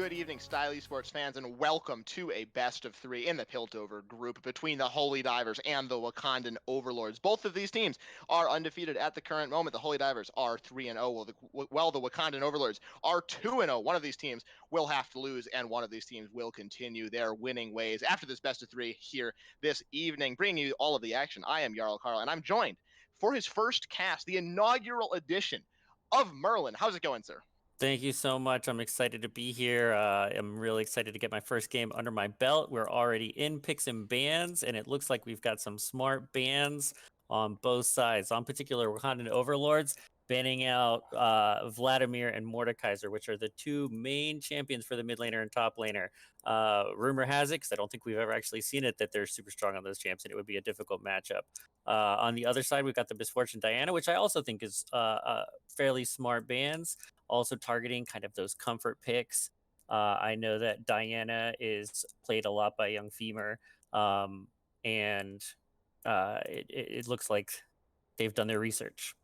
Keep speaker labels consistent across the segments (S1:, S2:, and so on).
S1: good evening, Style Esports fans, and welcome to a best of three in the Piltover group between the Holy Divers and the Wakandan Overlords. Both of these teams are undefeated at the current moment. The Holy Divers are 3-0, while the Wakandan Overlords are 2-0. One of these teams will have to lose, and one of these teams will continue their winning ways after this best of three here this evening. Bringing you all of the action, I am Jarl Carl, and I'm joined for his first cast, the inaugural edition of Merlin. How's it going, sir?
S2: Thank you so much. I'm excited to be here. I'm really excited to get my first game under my belt. We're already in picks and bans, and it looks like we've got some smart bans on both sides. On particular, Wakandan Overlords banning out Vladimir and Mordekaiser, which are the two main champions for the mid laner and top laner. Rumor has it, because I don't think we've ever actually seen it, that they're super strong on those champs, and it would be a difficult matchup. On the other side, we've got the Misfortune Diana, which I also think is fairly smart bans. Also targeting kind of those comfort picks. I know that Diana is played a lot by young Femur, and it looks like they've done their research.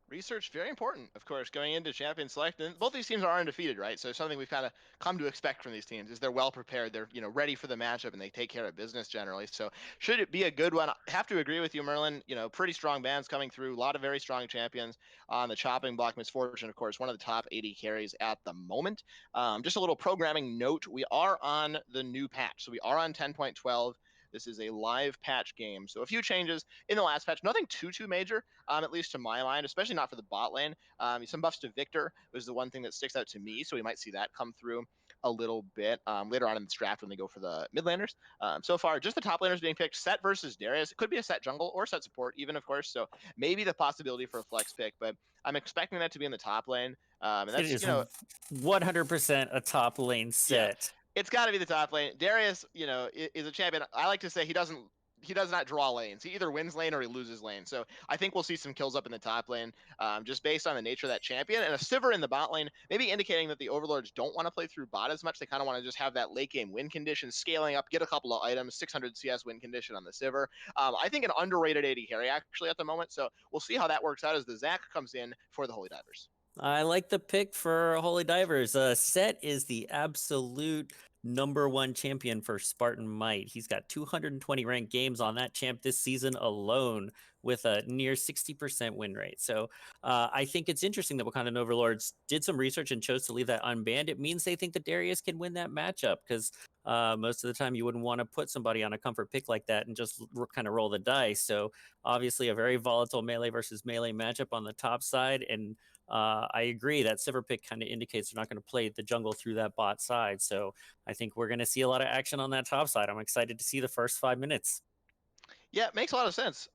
S1: Research, very important, of course, going into champion select. And both these teams are undefeated, right? So something we've kind of come to expect from these teams is they're well prepared. They're, ready for the matchup, and they take care of business generally. So should it be a good one? I have to agree with you, Merlin. Pretty strong bands coming through. A lot of very strong champions on the chopping block. Misfortune, of course, one of the top 80 carries at the moment. Just a little programming note. We are on the new patch. So we are on 10.12. This is a live patch game. So a few changes in the last patch. Nothing too major, at least to my mind, especially not for the bot lane. Some buffs to Victor was the one thing that sticks out to me. So we might see that come through a little bit later on in this draft when they go for the mid laners. So far, just the top laners being picked. Set versus Darius. It could be a set jungle or set support even, of course. So maybe the possibility for a flex pick, but I'm expecting that to be in the top lane. And that's,
S2: it is 100% a top lane set.
S1: Yeah. It's got to be the top lane. Darius, is a champion. I like to say he does not draw lanes. He either wins lane or he loses lane. So I think we'll see some kills up in the top lane, just based on the nature of that champion. And a Sivir in the bot lane, maybe indicating that the Overlords don't want to play through bot as much. They kind of want to just have that late game win condition, scaling up, get a couple of items, 600 CS win condition on the Sivir. I think an underrated AD carry actually at the moment. So we'll see how that works out as the Zac comes in for the Holy Divers.
S2: I like the pick for Holy Divers. Set is the absolute #1 champion for Spartan Might. He's got 220 ranked games on that champ this season alone, with a near 60% win rate. So I think it's interesting that Wakandan Overlords did some research and chose to leave that unbanned. It means they think that Darius can win that matchup, because most of the time you wouldn't want to put somebody on a comfort pick like that and just kind of roll the dice. So obviously a very volatile melee versus melee matchup on the top side. And I agree that Sivir pick kind of indicates they're not going to play the jungle through that bot side. So I think we're going to see a lot of action on that top side. I'm excited to see the first 5 minutes.
S1: Yeah, it makes a lot of sense.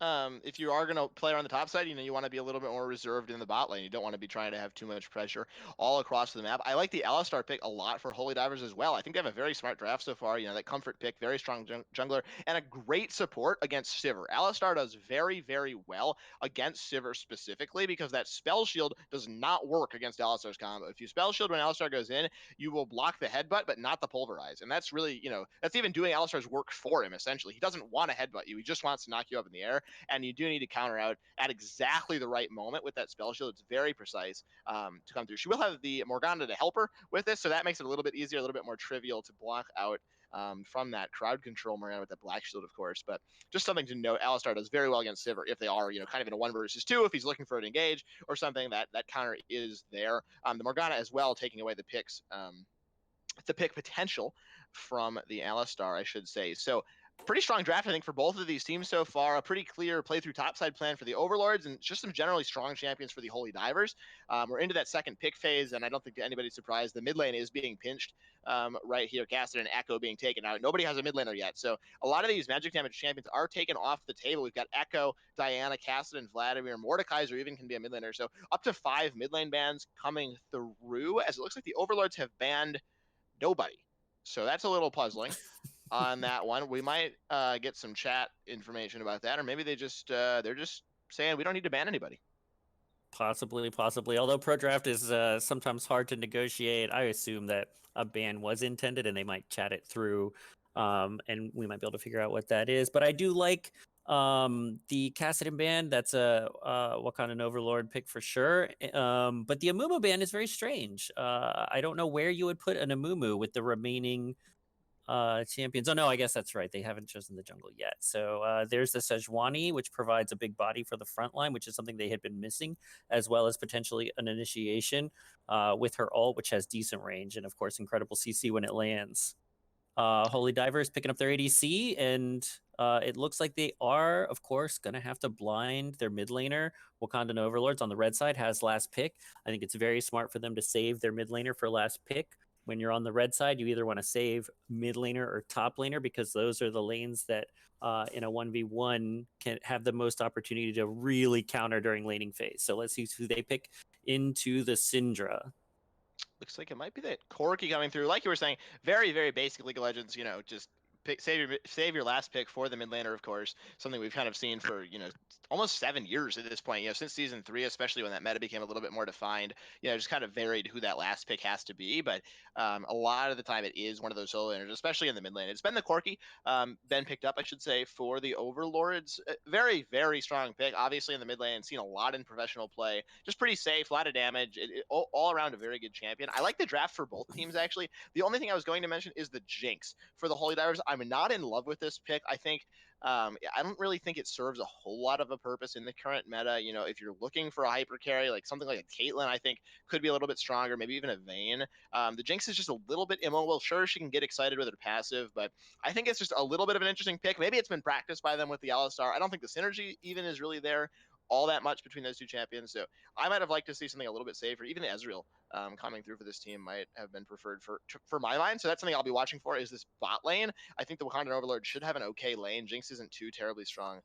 S1: If you are going to play on the top side, you want to be a little bit more reserved in the bot lane. You don't want to be trying to have too much pressure all across the map. I like the Alistar pick a lot for Holy Divers as well. I think they have a very smart draft so far. That comfort pick, very strong jungler, and a great support against Sivir. Alistar does very, very well against Sivir specifically, because that spell shield does not work against Alistar's combo. If you spell shield when Alistar goes in, you will block the headbutt, but not the pulverize. And that's really, that's even doing Alistar's work for him, essentially. He doesn't want to headbutt you. He just wants to knock you up in the air, and you do need to counter out at exactly the right moment with that spell shield. It's very precise to come through. She will have the Morgana to help her with this, so that makes it a little bit easier, a little bit more trivial to block out from that crowd control Morgana with that black shield, of course. But just something to note, Alistar does very well against Sivir if they are, kind of in a 1 versus 2, if he's looking for an engage or something, that counter is there. The Morgana as well, taking away the picks, the pick potential from the Alistar, I should say. So pretty strong draft, I think, for both of these teams so far. A pretty clear playthrough topside plan for the Overlords, and just some generally strong champions for the Holy Divers. We're into that second pick phase, and I don't think anybody's surprised. The mid lane is being pinched right here. Cassidy and Echo being taken out. Nobody has a mid laner yet, so a lot of these magic damage champions are taken off the table. We've got Echo, Diana, Cassidy, and Vladimir. Mordekaiser even can be a mid laner, so up to 5 mid lane bans coming through, as it looks like the Overlords have banned nobody. So that's a little puzzling on that one. We might get some chat information about that, or maybe they're just saying we don't need to ban anybody.
S2: Possibly. Although pro draft is sometimes hard to negotiate, I assume that a ban was intended, and they might chat it through, and we might be able to figure out what that is. But I do like The Cassidon band, that's a Wakandan Overlord pick for sure. But the Amumu band is very strange. I don't know where you would put an Amumu with the remaining champions. Oh no, I guess that's right. They haven't chosen the jungle yet. So there's the Sejuani, which provides a big body for the front line, which is something they had been missing, as well as potentially an initiation with her ult, which has decent range, and of course incredible CC when it lands. Holy Diver is picking up their ADC, and it looks like they are, of course, going to have to blind their mid laner. Wakandan Overlords on the red side has last pick. I think it's very smart for them to save their mid laner for last pick. When you're on the red side, you either want to save mid laner or top laner, because those are the lanes that in a 1v1 can have the most opportunity to really counter during laning phase. So let's see who they pick into the Syndra.
S1: Looks like it might be that Corki coming through. Like you were saying, very, very basic League of Legends, just save your last pick for the mid laner, of course. Something we've kind of seen for, almost 7 years at this point, since season 3, especially when that meta became a little bit more defined, just kind of varied who that last pick has to be. But a lot of the time it is one of those solo laners, especially in the mid lane. It's been the Corki, been picked up, I should say, for the Overlords. Very, very strong pick. Obviously in the mid lane, seen a lot in professional play. Just pretty safe, a lot of damage. All around a very good champion. I like the draft for both teams, actually. The only thing I was going to mention is the Jinx for the Holy Divers. I'm not in love with this pick. I think I don't really think it serves a whole lot of a purpose in the current meta. If you're looking for a hyper carry, like something like a Caitlyn, I think could be a little bit stronger, maybe even a Vayne. The Jinx is just a little bit immobile. Sure, she can get excited with her passive, but I think it's just a little bit of an interesting pick. Maybe it's been practiced by them with the Alistar. I don't think the synergy even is really there all that much between those two champions. So I might have liked to see something a little bit safer. Even Ezreal coming through for this team might have been preferred for my mind. So that's something I'll be watching for, is this bot lane. I think the Wakandan Overlord should have an okay lane. Jinx isn't too terribly strong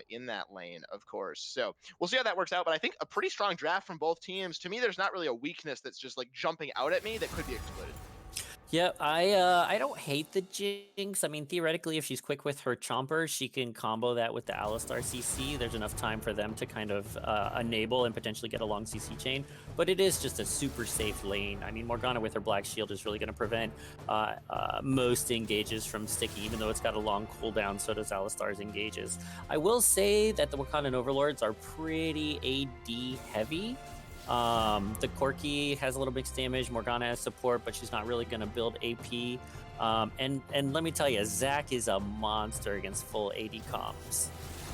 S1: in that lane, of course. So we'll see how that works out. But I think a pretty strong draft from both teams. To me, there's not really a weakness that's just like jumping out at me that could be exploited.
S2: Yeah, I don't hate the Jinx. I mean, theoretically, if she's quick with her Chomper, she can combo that with the Alistar CC. There's enough time for them to kind of enable and potentially get a long CC chain. But it is just a super safe lane. I mean, Morgana with her Black Shield is really going to prevent most engages from sticking, even though it's got a long cooldown. So does Alistar's engages. I will say that the Wakandan Overlords are pretty AD heavy. The Corki has a little mixed damage. Morgana has support, but she's not really going to build AP. And let me tell you, Zac is a monster against full AD comps.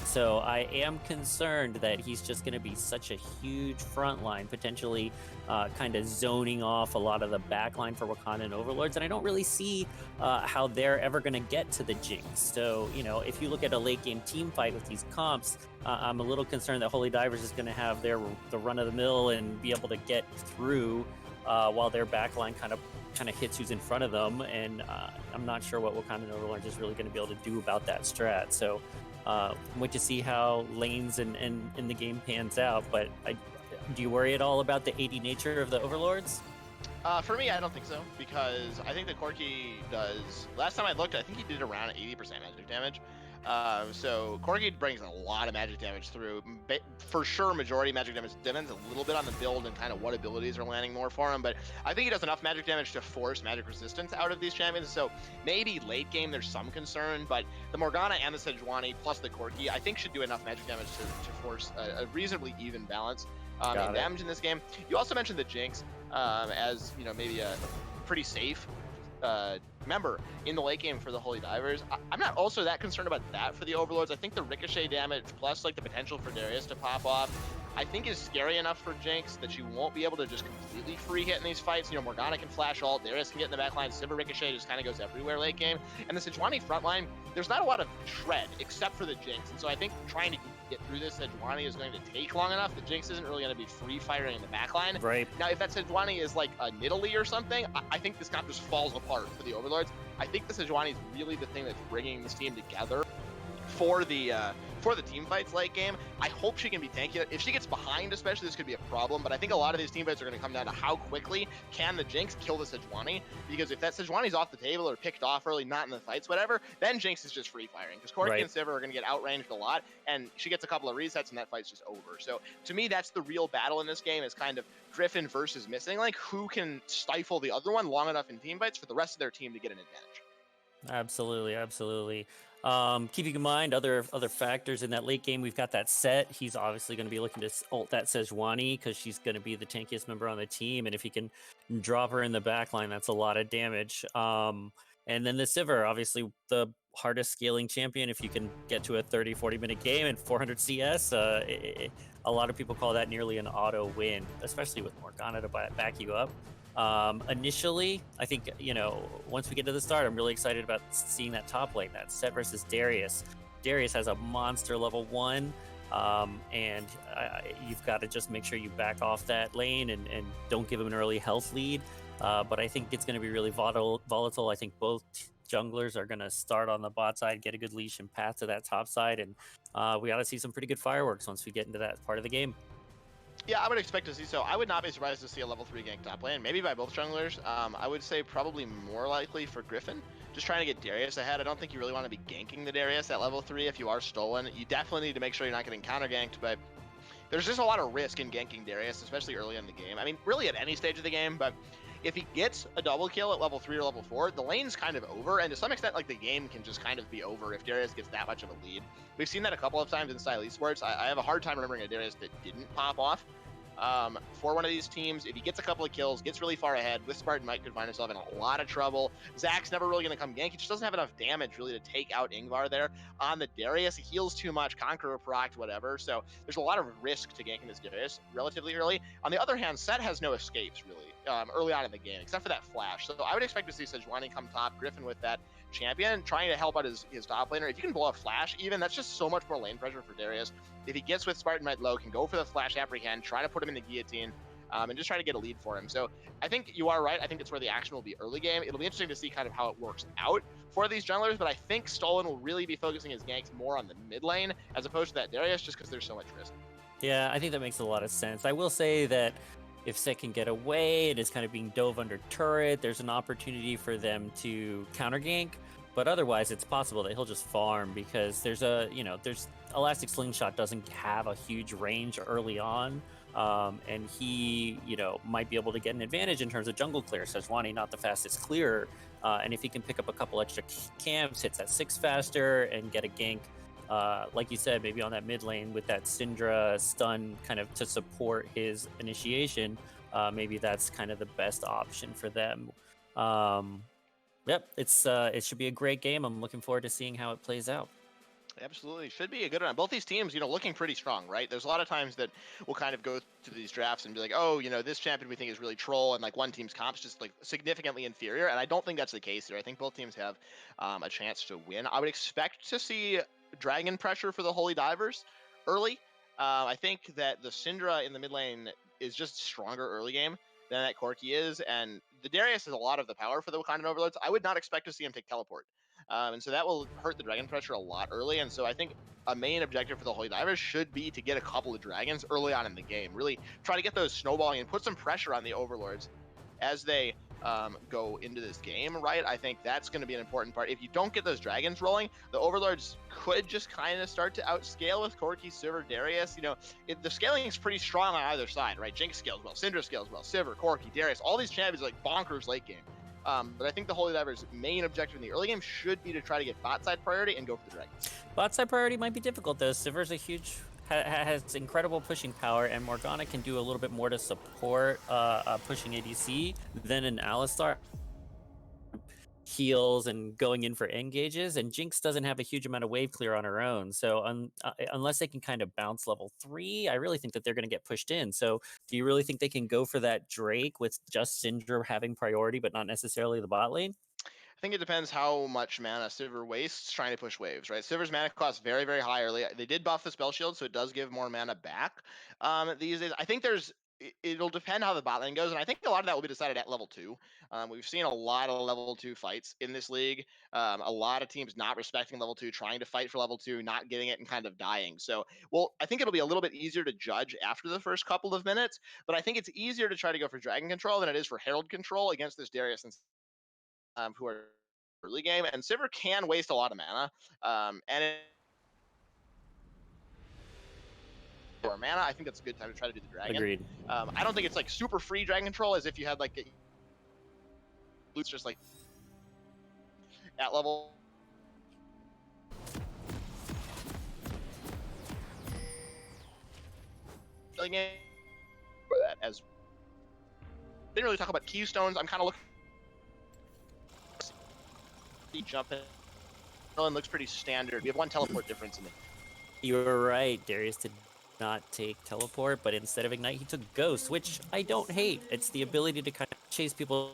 S2: So I am concerned that he's just going to be such a huge front line, potentially kind of zoning off a lot of the back line for Wakandan Overlords. And I don't really see how they're ever going to get to the Jinx. So, if you look at a late game team fight with these comps, I'm a little concerned that Holy Divers is going to have the run of the mill and be able to get through while their back line kind of hits who's in front of them. And I'm not sure what Wakandan Overlords is really going to be able to do about that strat. So wait to see how lanes and the game pans out. But do you worry at all about the AD nature of the Overlords?
S1: For me, I don't think so, because I think the Corki does. Last time I looked, I think he did around 80% magic damage. So Corki brings a lot of magic damage through. For sure, majority magic damage depends a little bit on the build and kind of what abilities are landing more for him. But I think he does enough magic damage to force magic resistance out of these champions. So maybe late game there's some concern, but the Morgana and the Sejuani plus the Corki, I think, should do enough magic damage to force a reasonably even balance in damage in this game. You also mentioned the Jinx as maybe a pretty safe member in the late game for the Holy Divers. I'm not also that concerned about that for the Overlords. I think the ricochet damage plus like the potential for Darius to pop off, I think is scary enough for Jinx that she won't be able to just completely free hit in these fights. Morgana can flash ult, Darius can get in the back line, Sivir Ricochet just kind of goes everywhere late game. And the Sejuani front line, there's not a lot of shred except for the Jinx. And so I think trying to get through this Sejuani is going to take long enough. The Jinx isn't really going to be free firing in the back line.
S2: Right.
S1: Now, if that Sejuani is like a Nidalee or something, I think this comp just falls apart for the Overlords. I think the Sejuani is really the thing that's bringing this team together for the team fights late game. I hope she can be tanky. If she gets behind, especially, this could be a problem. But I think a lot of these team fights are going to come down to how quickly can the Jinx kill the Sejuani. Because if that Sejuani's off the table or picked off early, not in the fights, whatever, then Jinx is just free firing. Because Corki and Sivir are going to get outranged a lot, and she gets a couple of resets, and that fight's just over. So to me, that's the real battle in this game, is kind of Griffin versus Missing. Like, who can stifle the other one long enough in team fights for the rest of their team to get an advantage.
S2: Absolutely. Keeping in mind other factors in that late game, we've got that set. He's obviously going to be looking to ult that Sejuani because she's going to be the tankiest member on the team, and if he can drop her in the back line, that's a lot of damage. And then the Sivir, obviously the hardest scaling champion. If you can get to a 30-40 minute game and 400 CS, a lot of people call that nearly an auto win, especially with Morgana to back you up. Initially, I think, once we get to the start, I'm really excited about seeing that top lane, that set versus Darius. Darius has a monster level 1, and you've got to just make sure you back off that lane and don't give him an early health lead. But I think it's going to be really volatile. I think both junglers are going to start on the bot side, get a good leash and path to that top side, and we ought to see some pretty good fireworks once we get into that part of the game.
S1: Yeah, I would expect to see so. I would not be surprised to see a level 3 gank top lane, maybe by both junglers. I would say probably more likely for Griffin, just trying to get Darius ahead. I don't think you really want to be ganking the Darius at level 3 if you are stolen. You definitely need to make sure you're not getting counter ganked, but there's just a lot of risk in ganking Darius, especially early in the game. I mean, really at any stage of the game, but if he gets a double kill at level 3 or level 4, the lane's kind of over, and to some extent, like, the game can just kind of be over if Darius gets that much of a lead. We've seen that a couple of times in style esports. I have a hard time remembering a Darius that didn't pop off. For one of these teams, if he gets a couple of kills, gets really far ahead, with Spartan Mike could find himself in a lot of trouble. Zach's never really going to come gank. He just doesn't have enough damage really to take out Ingvar there. On the Darius, he heals too much, Conqueror procced, whatever. So there's a lot of risk to ganking this Darius relatively early. On the other hand, Set has no escapes really early on in the game, except for that flash. So I would expect to see Sejuani come top, Griffin with that champion, trying to help out his top laner. If you can blow a flash, even, that's just so much more lane pressure for Darius. If he gets with Spartan Might low, can go for the flash apprehend, try to put him in the guillotine, and just try to get a lead for him. So I think you are right. I think it's where the action will be early game. It'll be interesting to see kind of how it works out for these junglers, but I think Stolen will really be focusing his ganks more on the mid lane as opposed to that Darius, just because there's so much risk.
S2: Yeah, I think that makes a lot of sense. I will say that if Set can get away and is kind of being dove under turret, there's an opportunity for them to counter gank. But otherwise, it's possible that he'll just farm because there's Elastic Slingshot doesn't have a huge range early on. And he, might be able to get an advantage in terms of jungle clear. Sejuani, not the fastest clearer. And if he can pick up a couple extra camps, hits that 6 faster, and get a gank, like you said, maybe on that mid lane with that Syndra stun kind of to support his initiation, maybe that's kind of the best option for them. Yep, it should be a great game. I'm looking forward to seeing how it plays out.
S1: Absolutely. Should be a good one. Both these teams, looking pretty strong, right? There's a lot of times that we'll kind of go to these drafts and be like, oh, this champion we think is really troll, and like one team's comp's just like significantly inferior. And I don't think that's the case here. I think both teams have a chance to win. I would expect to see dragon pressure for the Holy Divers early. I think that the Syndra in the mid lane is just stronger early game than that Corki is, and the Darius has a lot of the power for the Wakandan Overlords. I would not expect to see him take teleport. And so that will hurt the dragon pressure a lot early. And so I think a main objective for the Holy Divers should be to get a couple of dragons early on in the game. Really try to get those snowballing and put some pressure on the Overlords as they go into this game, right? I think that's going to be an important part. If you don't get those dragons rolling, the Overlords could just kind of start to outscale with Corki, Sivir, Darius. The scaling is pretty strong on either side, right? Jinx scales well, Syndra scales well, Sivir, Corki, Darius, all these champions are like bonkers late game. But I think the Holy Divers' main objective in the early game should be to try to get bot side priority and go for the dragons.
S2: Bot side priority might be difficult though. Sivir's has incredible pushing power, and Morgana can do a little bit more to support pushing ADC than an Alistar. Heals and going in for engages, and Jinx doesn't have a huge amount of wave clear on her own. So unless they can kind of bounce level 3, I really think that they're going to get pushed in. So do you really think they can go for that Drake with just Syndra having priority, but not necessarily the bot lane?
S1: I think it depends how much mana Sivir wastes trying to push waves, right? Sivir's mana cost very, very high early. They did buff the spell shield, so it does give more mana back these days. I think it'll depend how the bot lane goes, and I think a lot of that will be decided at level 2. We've seen a lot of level 2 fights in this league. A lot of teams not respecting level 2, trying to fight for level 2, not getting it, and kind of dying. So, I think it'll be a little bit easier to judge after the first couple of minutes, but I think it's easier to try to go for Dragon Control than it is for Herald Control against this Darius and who are early game. And Sivir can waste a lot of mana, and for mana, I think that's a good time to try to do the dragon.
S2: Agreed.
S1: I don't think it's like super free dragon control as if you had like loot's just like at level game for that. As didn't really talk about keystones, I'm kind of looking. Jumping. Looks pretty standard. We have one teleport difference in it.
S2: You were right. Darius did not take teleport, but instead of ignite, he took ghost, which I don't hate. It's the ability to kind of chase people,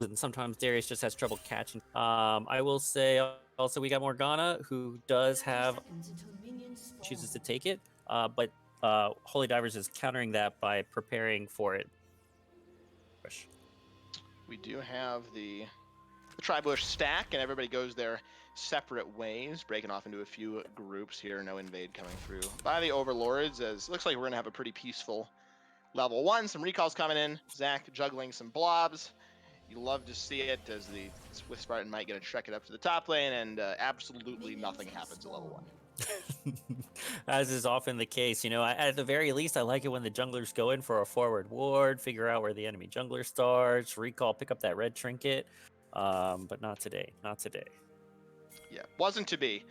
S2: and sometimes Darius just has trouble catching. I will say also we got Morgana, who does have chooses to take it, but Holy Divers is countering that by preparing for it.
S1: We do have the Tribush stack, and everybody goes their separate ways, breaking off into a few groups here. No invade coming through by the Overlords, as it looks like we're going to have a pretty peaceful level 1. Some recalls coming in. Zach juggling some blobs. You love to see it, as the Swift Spartan might get to trek it up to the top lane, and absolutely nothing happens at level 1.
S2: As is often the case, you know, at the very least, I like it when the junglers go in for a forward ward, figure out where the enemy jungler starts, recall, pick up that red trinket. But not today. Not today.
S1: Yeah, wasn't to be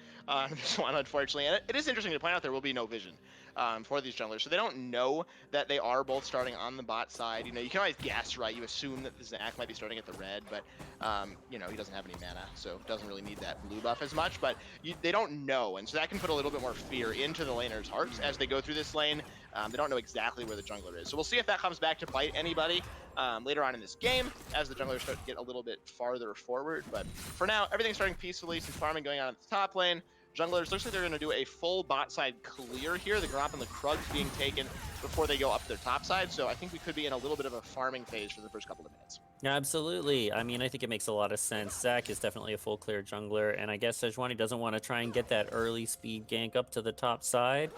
S1: this one, unfortunately. And it is interesting to point out there will be no vision for these junglers. So they don't know that they are both starting on the bot side. You know, you can always guess, right? You assume that the Zach might be starting at the red, but, you know, he doesn't have any mana, so doesn't really need that blue buff as much. But they don't know, and so that can put a little bit more fear into the laners' hearts as they go through this lane. They don't know exactly where the jungler is. So we'll see if that comes back to bite anybody later on in this game as the junglers start to get a little bit farther forward. But for now, everything's starting peacefully. Some farming going on at the top lane. Junglers, looks like they're going to do a full bot side clear here. The Gromp and the Krugs being taken before they go up their top side. So I think we could be in a little bit of a farming phase for the first couple of minutes.
S2: Yeah, absolutely. I mean, I think it makes a lot of sense. Zach is definitely a full clear jungler, and I guess Sejuani doesn't want to try and get that early speed gank up to the top side.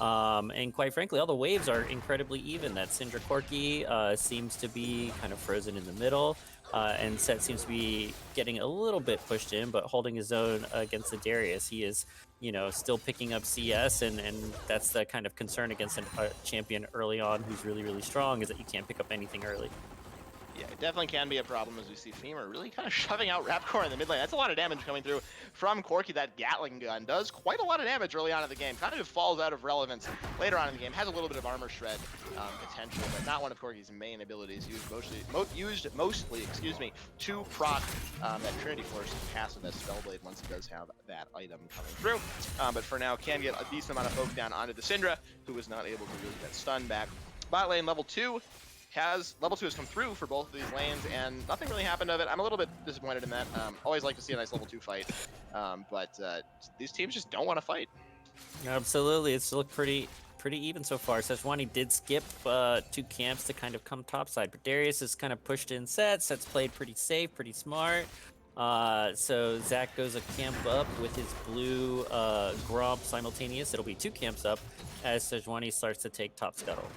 S2: And quite frankly, all the waves are incredibly even. That Syndra Corki seems to be kind of frozen in the middle. And Set seems to be getting a little bit pushed in, but holding his own against the Darius. He is, you know, still picking up CS, and that's the kind of concern against a champion early on who's really, really strong, is that you can't pick up anything early.
S1: Yeah, it definitely can be a problem, as we see Femur really kind of shoving out Rapcore in the mid lane. That's a lot of damage coming through from Corki. That Gatling gun does quite a lot of damage early on in the game. Kind of falls out of relevance later on in the game. Has a little bit of armor shred potential, but not one of Corki's main abilities. Used mostly, to proc that Trinity Force passive as Spellblade once it does have that item coming through. But for now, can get a decent amount of poke down onto the Syndra, who was not able to really get stunned back. Bot lane level 2 has come through for both of these lanes, and nothing really happened of it. I'm a little bit disappointed in that. Always like to see a nice level 2 fight, but these teams just don't want to fight.
S2: Absolutely, it's looked pretty even so far. Sejuani did skip 2 camps to kind of come topside, but Darius is kind of pushed in Set's played pretty safe, pretty smart. So Zach goes a camp up with his blue Gromp simultaneous. It'll be 2 camps up as Sejuani starts to take top scuttle.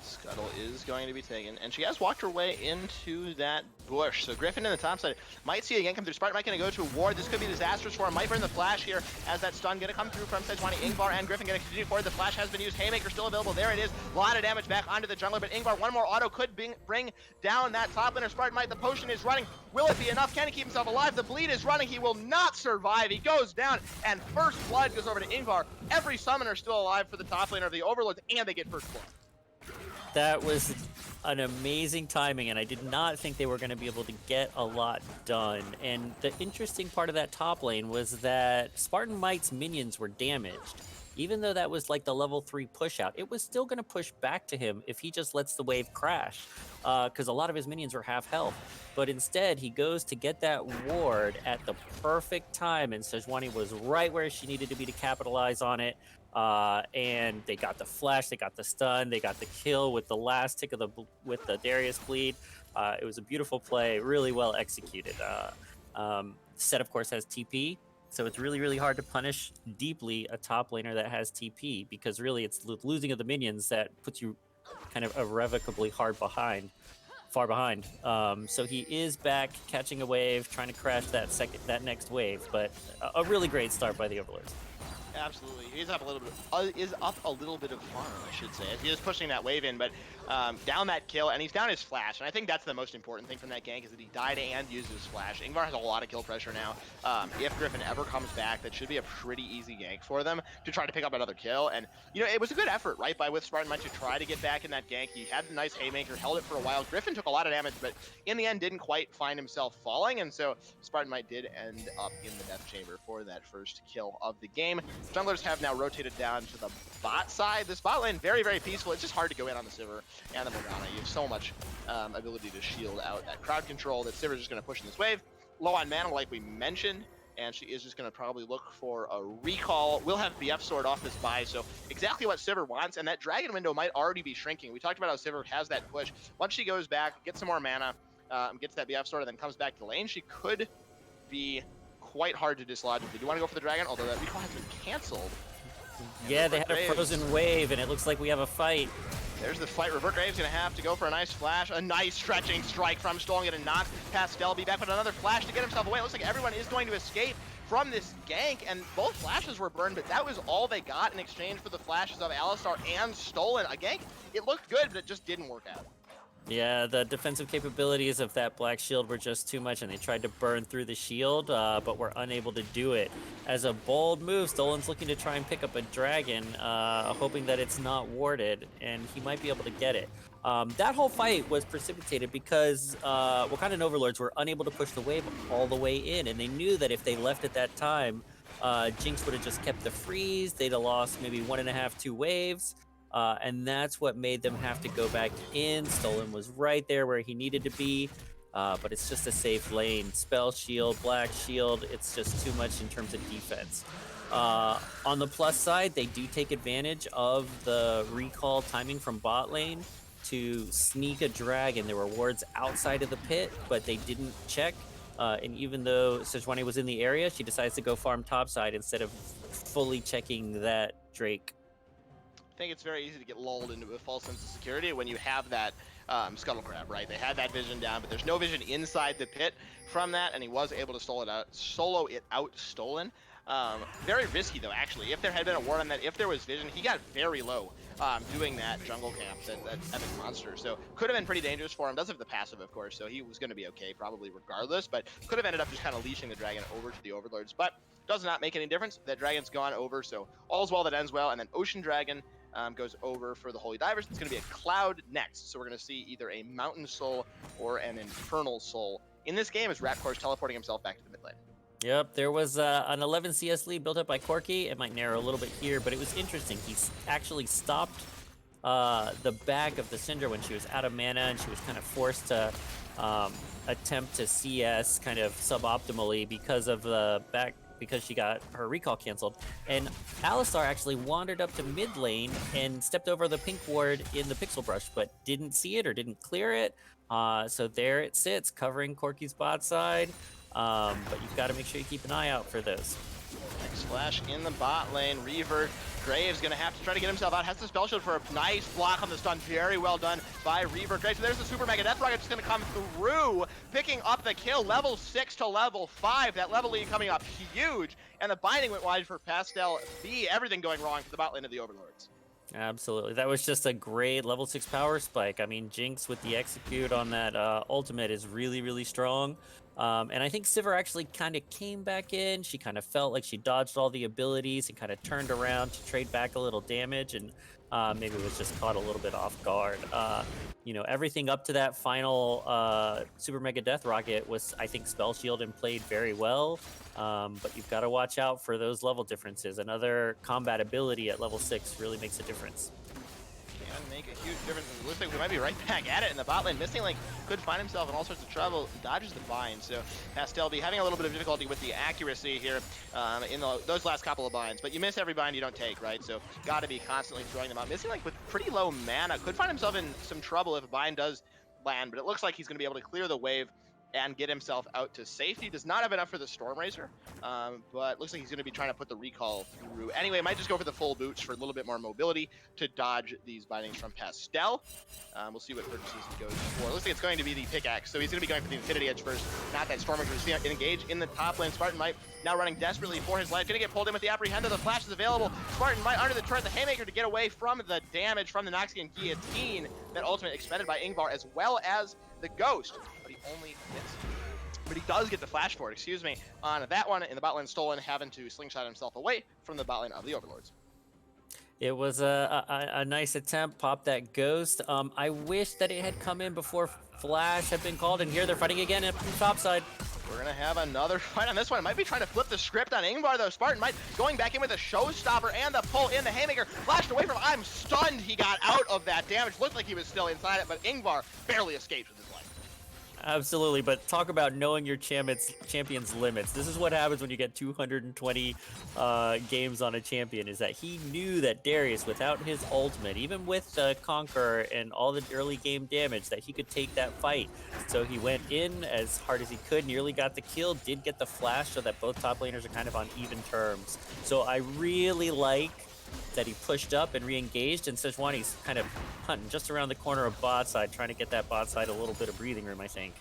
S1: Scuttle is going to be taken, and she has walked her way into that bush. So Griffin in the top side might see it again come through. Spartan might going to go to a ward. This could be disastrous for him. Might burn the flash here as that stun going to come through from Sejuani. Ingvar and Griffin going to continue forward. The flash has been used. Haymaker still available. There it is. A lot of damage back onto the jungler, but Ingvar, one more auto could bring down that top laner. Spartan might. The potion is running. Will it be enough? Can he keep himself alive? The bleed is running. He will not survive. He goes down, and first blood goes over to Ingvar. Every summoner still alive for the top laner of the Overlords, and they get first blood.
S2: That was an amazing timing, and I did not think they were going to be able to get a lot done. And the interesting part of that top lane was that Spartan Might's minions were damaged. Even though that was like the level 3 push out, it was still going to push back to him if he just lets the wave crash, because a lot of his minions were half health. But instead, he goes to get that ward at the perfect time, and Sejuani was right where she needed to be to capitalize on it. And they got the flash, they got the stun, they got the kill with the last tick of the Darius bleed. It was a beautiful play, really well executed. Set, of course, has TP, so it's really, really hard to punish deeply a top laner that has TP, because really it's losing of the minions that puts you kind of irrevocably far behind. So he is back catching a wave, trying to crash that next wave, but a really great start by the Overlords.
S1: Absolutely, he's up a little bit. Is up a little bit of farm, I should say. He is pushing that wave in, but down that kill, and he's down his flash. And I think that's the most important thing from that gank is that he died and used his flash. Ingvar has a lot of kill pressure now. If Griffin ever comes back, that should be a pretty easy gank for them to try to pick up another kill. And you know, it was a good effort, right, by with Spartan Might to try to get back in that gank. He had a nice haymaker, held it for a while. Griffin took a lot of damage, but in the end didn't quite find himself falling, and so Spartan Might did end up in the death chamber for that first kill of the game. Junglers have now rotated down to the bot side. This bot lane, very, very peaceful. It's just hard to go in on the Sivir and the Morgana. You have so much ability to shield out that crowd control that Sivir's just going to push in this wave. Low on mana, like we mentioned, and she is just going to probably look for a recall. We'll have BF sword off this buy, so exactly what Sivir wants, and that dragon window might already be shrinking. We talked about how Sivir has that push. Once she goes back, gets some more mana, gets that BF sword, and then comes back to the lane, she could be quite hard to dislodge. They do want to go for the dragon, although that recall has been canceled.
S2: Yeah, they had a frozen wave, and it looks like we have a fight.
S1: There's the fight. Revert Graves gonna have to go for a nice flash, a nice stretching strike from Stolen, gonna knock past Stelby back with another flash to get himself away. It looks like everyone is going to escape from this gank, and both flashes were burned, but that was all they got in exchange for the flashes of Alistar and Stolen. A gank, it looked good, but it just didn't work out.
S2: Yeah, the defensive capabilities of that black shield were just too much, and they tried to burn through the shield, but were unable to do it. As a bold move, Stolen's looking to try and pick up a dragon, hoping that it's not warded, and he might be able to get it. That whole fight was precipitated because Wakandan Overlords were unable to push the wave all the way in, and they knew that if they left at that time, Jinx would have just kept the freeze. They'd have lost maybe 1.5, 2 waves. And that's what made them have to go back in. Stolen was right there where he needed to be, but it's just a safe lane. Spell shield, black shield, it's just too much in terms of defense. On the plus side, they do take advantage of the recall timing from bot lane to sneak a dragon. There were wards outside of the pit, but they didn't check. And even though Sejuani was in the area, she decides to go farm topside instead of fully checking that Drake.
S1: I think it's very easy to get lulled into a false sense of security when you have that scuttle crab, right? They had that vision down, but there's no vision inside the pit from that, and he was able to solo it out Stolen. Very risky though, actually. If there had been a ward on that, if there was vision, he got very low doing that jungle camp, that epic monster. So could have been pretty dangerous for him. Does have the passive, of course, so he was going to be okay probably regardless, but could have ended up just kind of leashing the dragon over to the Overlords. But does not make any difference. That dragon's gone over, so all's well that ends well. And then Ocean Dragon goes over for the Holy Divers. It's going to be a Cloud next, so we're going to see either a Mountain Soul or an Infernal Soul in this game as Ratcore's teleporting himself back to the mid lane.
S2: Yep, there was an 11 CS lead built up by Corki. It might narrow a little bit here, but it was interesting. He actually stopped the back of the Syndra when she was out of mana, and she was kind of forced to attempt to CS kind of suboptimally because of the back, because she got her recall canceled. And Alistar actually wandered up to mid lane and stepped over the pink ward in the pixel brush, but didn't see it or didn't clear it. So there it sits, covering Corki's bot side. But you've got to make sure you keep an eye out for those.
S1: Next flash in the bot lane. Revert Graves gonna have to try to get himself out. Has the spell shield for a nice block on the stun. Very well done by Revert Graves. So there's the super mega death rocket just gonna come through, picking up the kill. Level 6 to level 5. That level lead coming up huge. And the binding went wide for Pastel B. Everything going wrong for the bot lane of the Overlords.
S2: Absolutely. That was just a great level 6 power spike. I mean, Jinx with the execute on that ultimate is really, really strong. And I think Sivir actually kind of came back in. She kind of felt like she dodged all the abilities and kind of turned around to trade back a little damage, and maybe was just caught a little bit off guard. You know, everything up to that final Super Mega Death Rocket was, I think, spell shield and played very well. But you've got to watch out for those level differences. Another combat ability at level 6 really makes a difference.
S1: Can make a huge difference. It looks like we might be right back at it in the bot lane. Missing Link could find himself in all sorts of trouble. Dodges the bind, so Pastel be having a little bit of difficulty with the accuracy here in those last couple of binds. But you miss every bind you don't take, right? So got to be constantly throwing them out. Missing Link with pretty low mana could find himself in some trouble if a bind does land, but it looks like he's going to be able to clear the wave and get himself out to safety. Does not have enough for the Stormrazor, but looks like he's going to be trying to put the recall through. Anyway, might just go for the full boots for a little bit more mobility to dodge these bindings from Pastel. We'll see what purchases he goes for. Looks like it's going to be the pickaxe, so he's going to be going for the Infinity Edge first, not that Stormrazor. See engage in the top lane. Spartan Might now running desperately for his life. Going to get pulled in with the Apprehender. The flash is available. Spartan Might under the turret, the Haymaker to get away from the damage from the Noxian Guillotine. That ultimate expended by Ingvar, as well as the Ghost, but he only hits. But he does get the flash for it, excuse me, on that one in the bot lane. Stolen, having to slingshot himself away from the bot lane of the Overlords.
S2: It was a nice attempt, pop that Ghost. I wish that it had come in before Flash had been called, and here they're fighting again at the top side.
S1: We're going to have another fight on this one. It might be trying to flip the script on Ingvar, though. Spartan Might going back in with a showstopper and the pull in. The Haymaker flashed away from him. I'm stunned he got out of that damage. Looked like he was still inside it, but Ingvar barely escaped with his life.
S2: Absolutely, but talk about knowing your champion's limits. This is what happens when you get 220 games on a champion, is that he knew that Darius, without his ultimate, even with the Conqueror and all the early game damage, that he could take that fight. So he went in as hard as he could, nearly got the kill, did get the flash, so that both top laners are kind of on even terms. So I really like that he pushed up and re-engaged, and Sejuani's kind of hunting just around the corner of bot side, trying to get that bot side a little bit of breathing room, I think.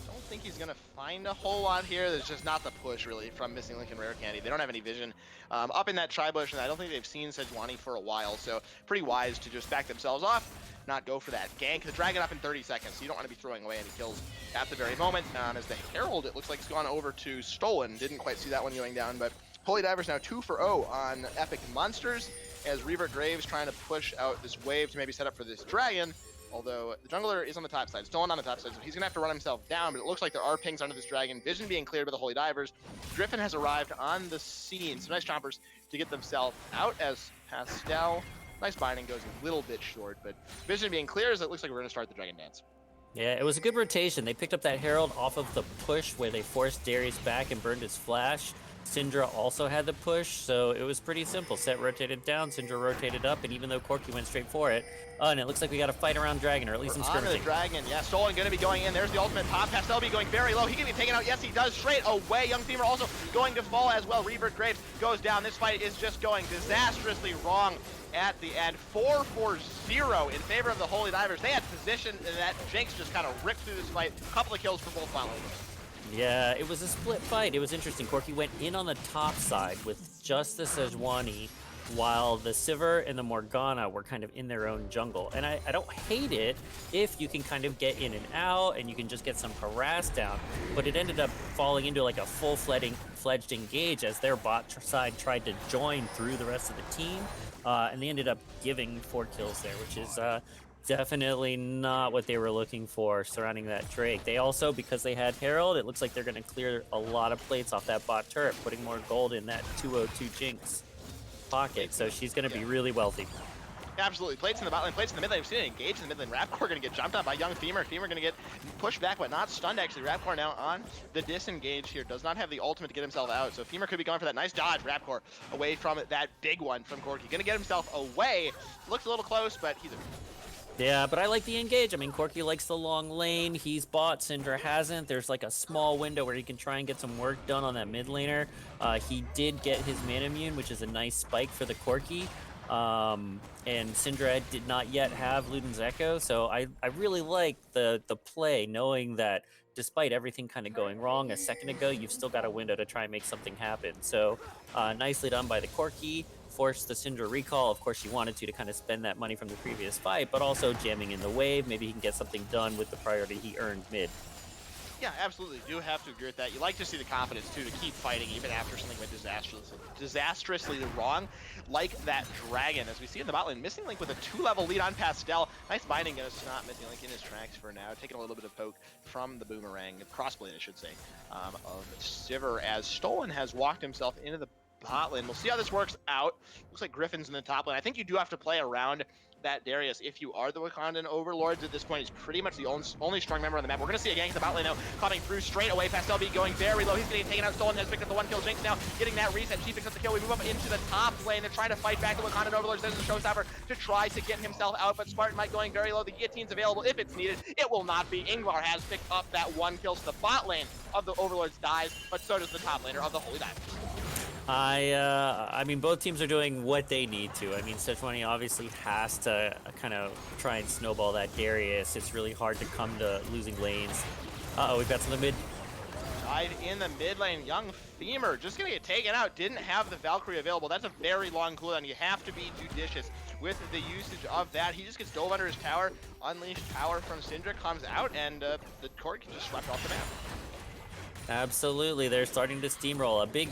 S1: Don't think he's going to find a whole lot here. There's just not the push, really, from Missing Link and Rare Candy. They don't have any vision up in that tri-bush, and I don't think they've seen Sejuani for a while, so pretty wise to just back themselves off, not go for that gank. The Dragon up in 30 seconds, so you don't want to be throwing away any kills at the very moment. As the Herald, it looks like it's gone over to Stolen. Didn't quite see that one going down, but Holy Divers now 2-for-0 on Epic Monsters, as Revert Graves trying to push out this wave to maybe set up for this Dragon, although the jungler is on the top side, Stolen on the top side, so he's going to have to run himself down, but it looks like there are pings under this Dragon. Vision being cleared by the Holy Divers. Griffin has arrived on the scene. Some nice chompers to get themselves out as Pastel. Nice binding, goes a little bit short, but Vision being clear, as it looks like we're going to start the Dragon Dance.
S2: Yeah, it was a good rotation. They picked up that Herald off of the push where they forced Darius back and burned his flash. Syndra also had the push, so it was pretty simple. Set rotated down, Syndra rotated up, and even though Corki went straight for it, and it looks like we got a fight around Dragon, or at least some skirmishing.
S1: On the Dragon, yeah, Stolen going to be going in. There's the ultimate pop. Pastel be going very low. He can be taken out. Yes, he does. Straight away. Young Femur also going to fall as well. Revert Graves goes down. This fight is just going disastrously wrong at the end. 4-4-0 in favor of the Holy Divers. They had position, and that Jinx just kind of ripped through this fight. A couple of kills for both followers.
S2: Yeah, it was a split fight. It was interesting. Corki went in on the top side with just the Sejuani, while the Sivir and the Morgana were kind of in their own jungle. And I don't hate it if you can kind of get in and out and you can just get some harass down, but it ended up falling into like a full-fledged engage as their bot side tried to join through the rest of the team, and they ended up giving 4 kills there, which is definitely not what they were looking for surrounding that Drake. They also, because they had Herald, it looks like they're going to clear a lot of plates off that bot turret, putting more gold in that 202 Jinx pocket, so she's going to be really wealthy.
S1: Absolutely. Plates in the bot lane, plates in the mid lane. We've seen it engage in the mid lane. Rapcore going to get jumped on by Young Femur. Femur going to get pushed back, but not stunned, actually. Rapcore now on the disengage here. Does not have the ultimate to get himself out, so Femur could be going for that nice dodge. Rapcore away from that big one from Corki. Going to get himself away. Looks a little close, but he's a...
S2: Yeah, but I like the engage. I mean, Corki likes the long lane. He's bought, Syndra hasn't. There's like a small window where he can try and get some work done on that mid laner. He did get his mana immune, which is a nice spike for the Corki. And Syndra did not yet have Luden's Echo, so I really like the play, knowing that despite everything kind of going wrong a second ago, you've still got a window to try and make something happen. So nicely done by the Corki. Forced the Syndra recall. Of course, she wanted to kind of spend that money from the previous fight, but also jamming in the wave. Maybe he can get something done with the priority he earned mid.
S1: Yeah, absolutely. You do have to agree with that. You like to see the confidence, too, to keep fighting even after something went disastrously wrong, like that Dragon. As we see in the bot lane, Missing Link with a 2-level lead on Pastel. Nice binding, going to stop Missing Link in his tracks for now. Taking a little bit of poke from the Boomerang, crossblade, I should say, of Sivir, as Stolen has walked himself into the bot lane. We'll see how this works out. Looks like Griffin's in the top lane. I think you do have to play around that Darius. If you are the Wakandan Overlords at this point, he's pretty much the only strong member on the map. We're going to see a gank at the bot lane now, coming through straight away. Pastel B going very low. He's getting taken out. Stolen has picked up the 1 kill. Jinx now getting that reset. She picks up the kill. We move up into the top lane. They're trying to fight back the Wakandan Overlords. There's a showstopper to try to get himself out, but Spartan Mike going very low. The guillotine's available if it's needed. It will not be. Ingvar has picked up that 1 kill, so the bot lane of the Overlords dies, but so does the top laner of the Holy Divers.
S2: I mean, both teams are doing what they need to. I mean, Sejuani obviously has to kind of try and snowball that Darius. It's really hard to come to losing lanes. Uh-oh, we've got some of the mid.
S1: Died in the mid lane. Young Femur just going to get taken out. Didn't have the Valkyrie available. That's a very long cooldown. You have to be judicious with the usage of that. He just gets dove under his tower. Unleashed power from Syndra comes out, and the Korg just swept off the map.
S2: Absolutely, they're starting to steamroll. A big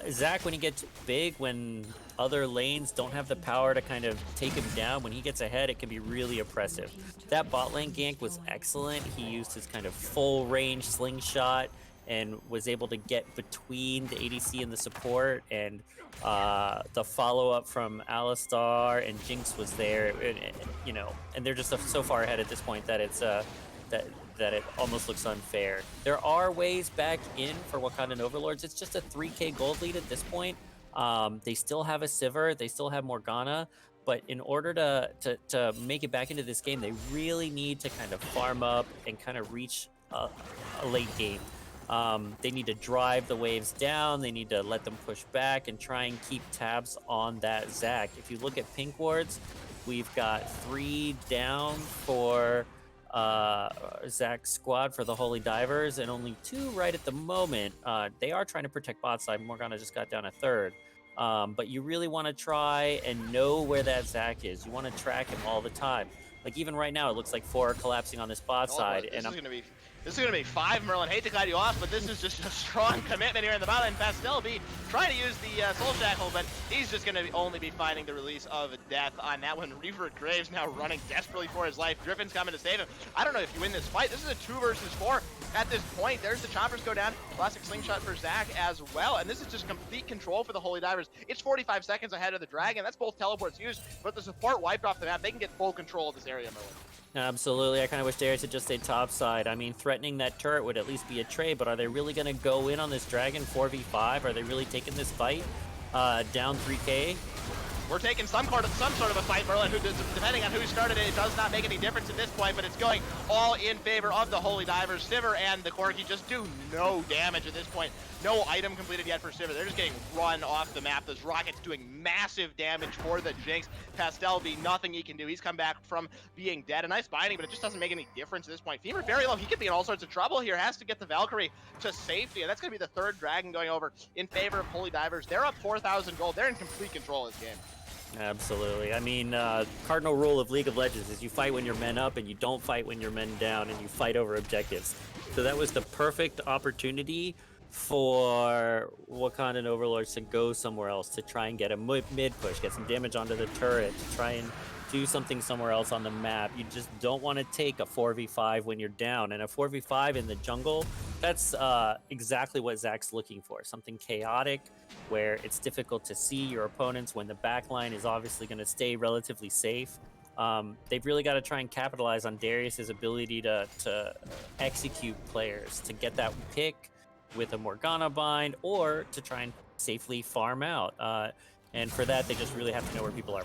S2: Zach, when he gets big, when other lanes don't have the power to kind of take him down, when he gets ahead, it can be really oppressive. That bot lane gank was excellent. He used his kind of full range slingshot and was able to get between the ADC and the support, and the follow-up from Alistar and Jinx was there, you know, and they're just so far ahead at this point that it's that it almost looks unfair. There are ways back in for Wakandan Overlords. It's just a 3k gold lead at this point. They still have a Sivir, they still have Morgana, but in order to make it back into this game, they really need to kind of farm up and kind of reach a late game. They need to drive the waves down, they need to let them push back and try and keep tabs on that Zac. If you look at pink wards, we've got 3 down for Zac's squad for the Holy Divers, and only 2 right at the moment. They are trying to protect bot side. Morgana just got down a 3rd. But you really want to try and know where that Zac is. You want to track him all the time. Like even right now, it looks like 4 are collapsing on this bot side.
S1: This is gonna be 5, Merlin. Hate to cut you off, but this is just a strong commitment here in the bot lane. Pastel B trying to use the Soul Shackle, but he's just gonna only be finding the release of death on that one. Reaver Graves now running desperately for his life. Griffin's coming to save him. I don't know if you win this fight. This is a 2 versus 4 at this point. There's the choppers go down. Classic slingshot for Zac as well, and this is just complete control for the Holy Divers. It's 45 seconds ahead of the Dragon. That's both teleports used, but the support wiped off the map. They can get full control of this area, Merlin.
S2: Absolutely. I kind of wish Darius had just stayed top side. I mean, threatening that turret would at least be a trade, but are they really going to go in on this Dragon 4v5? Are they really taking this fight down 3k?
S1: We're taking some sort of a fight, Merlin, who, depending on who started it, it does not make any difference at this point, but it's going all in favor of the Holy Divers. Sivir and the Corki just do no damage at this point. No item completed yet for Sivir. They're just getting run off the map. Those rockets doing massive damage for the Jinx. Pastel B, nothing he can do. He's come back from being dead. A nice binding, but it just doesn't make any difference at this point. Femur very low. He could be in all sorts of trouble here. Has to get the Valkyrie to safety, and that's going to be the 3rd Dragon going over in favor of Holy Divers. They're up 4,000 gold. They're in complete control of this game.
S2: Absolutely. I mean, cardinal rule of League of Legends is you fight when you're men up and you don't fight when you're men down, and you fight over objectives. So that was the perfect opportunity for Wakandan Overlords to go somewhere else, to try and get a mid push, get some damage onto the turret, to try and do something somewhere else on the map. You just don't want to take a 4v5 when you're down, and a 4v5 in the jungle, that's exactly what Zac's looking for. Something chaotic where it's difficult to see your opponents, when the backline is obviously going to stay relatively safe. They've really got to try and capitalize on Darius's ability to execute players, to get that pick with a Morgana bind, or to try and safely farm out. And for that, they just really have to know where people are.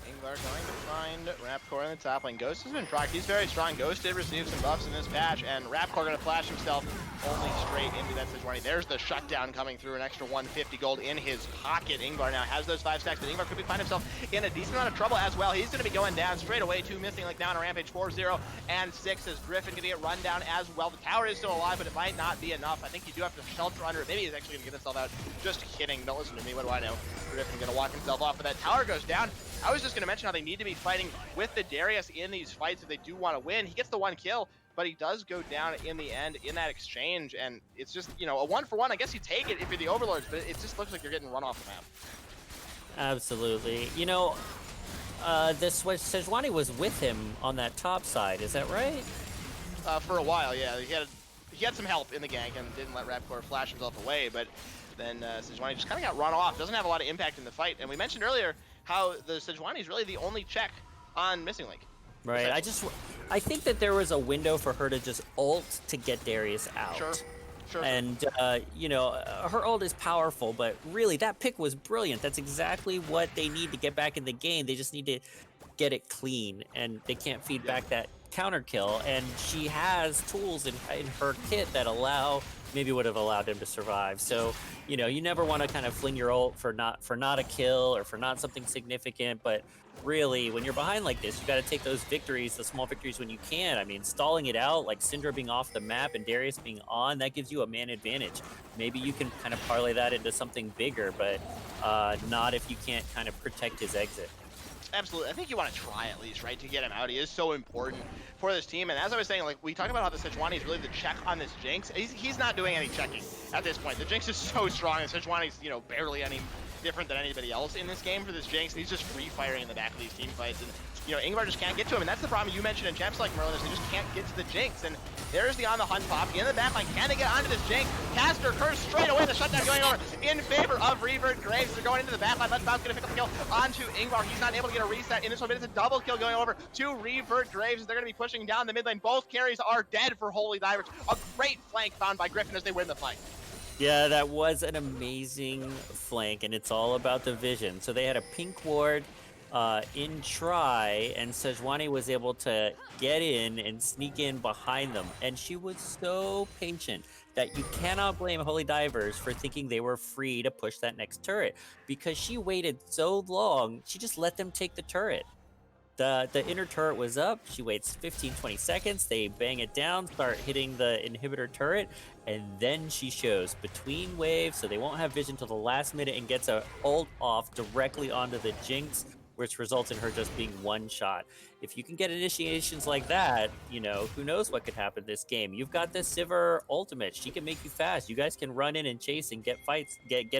S1: Ingvar going to find Rapcore in the top lane. Ghost has been procced. He's very strong. Ghost did receive some buffs in this patch, and Rapcore going to flash himself only straight into that Sejuani. There's the shutdown coming through, an extra 150 gold in his pocket. Ingvar now has those 5 stacks, but Ingvar could find himself in a decent amount of trouble as well. He's going to be going down straight away. 2 missing, like now on a rampage. 4-0 and 6 as Griffin going to get run down as well. The tower is still alive, but it might not be enough. I think you do have to shelter under it. Maybe he's actually going to get himself out. Just kidding. Don't listen to me. What do I know? Griffin going to walk himself off, but that tower goes down. I was just going to mention how they need to be fighting with the Darius in these fights if they do want to win. He gets the 1 kill, but he does go down in the end in that exchange, and it's just, you know, a 1-for-1. I guess you take it if you're the Overlords, but it just looks like you're getting run off the map.
S2: Absolutely. You know, this was Sejuani was with him on that top side, is that right?
S1: For a while, yeah. He had some help in the gank and didn't let Rapcore flash himself away, but then Sejuani just kind of got run off. Doesn't have a lot of impact in the fight, and we mentioned earlier how the Sejuani is really the only check on Missing Link.
S2: Right. I think that there was a window for her to just ult to get Darius out.
S1: Sure.
S2: And, you know, her ult is powerful, but really that pick was brilliant. That's exactly what they need to get back in the game. They just need to get it clean, and they can't feed back that counter kill. And she has tools in her kit that maybe would have allowed them to survive. So, you know, you never want to kind of fling your ult for not a kill or for not something significant, but really, when you're behind like this, you got to take those victories, the small victories when you can. I mean, stalling it out, like Syndra being off the map and Darius being on, that gives you a man advantage. Maybe you can kind of parlay that into something bigger, but not if you can't kind of protect his exit.
S1: Absolutely. I think you want to try at least, right, to get him out. He is so important for this team. And as I was saying, like, we talked about how the Sejuani is really the check on this Jinx. He's not doing any checking at this point. The Jinx is so strong, and Sejuani's, you know, barely any different than anybody else in this game for this Jinx. And he's just free firing in the back of these team fights. And, you know, Ingvar just can't get to him. And that's the problem you mentioned in champs like Merlin, is they just can't get to the Jinx. And there's the on the hunt pop in the back line. Can they get onto this Jinx? Caster curse straight away. The shutdown going over in favor of Revert Graves. They're going into the back line. Let's Bounce gonna pick up the kill onto Ingvar. He's not able to get a reset in this one, but it's a double kill going over to Revert Graves. They're gonna be pushing down the mid lane. Both carries are dead for Holy Divers. A great flank found by Griffin as they win the fight.
S2: Yeah, that was an amazing flank, and it's all about the vision. So they had a pink ward in try, and Sejuani was able to get in and sneak in behind them. And she was so patient that you cannot blame Holy Divers for thinking they were free to push that next turret, because she waited so long, she just let them take the turret. The inner turret was up. She waits 15-20 seconds. They bang it down, start hitting the inhibitor turret, and then she shows between waves, so they won't have vision till the last minute, and gets a ult off directly onto the Jinx, which results in her just being one shot. If you can get initiations like that, you know, who knows what could happen this game. You've got this Sivir ultimate. She can make you fast. You guys can run in and chase and get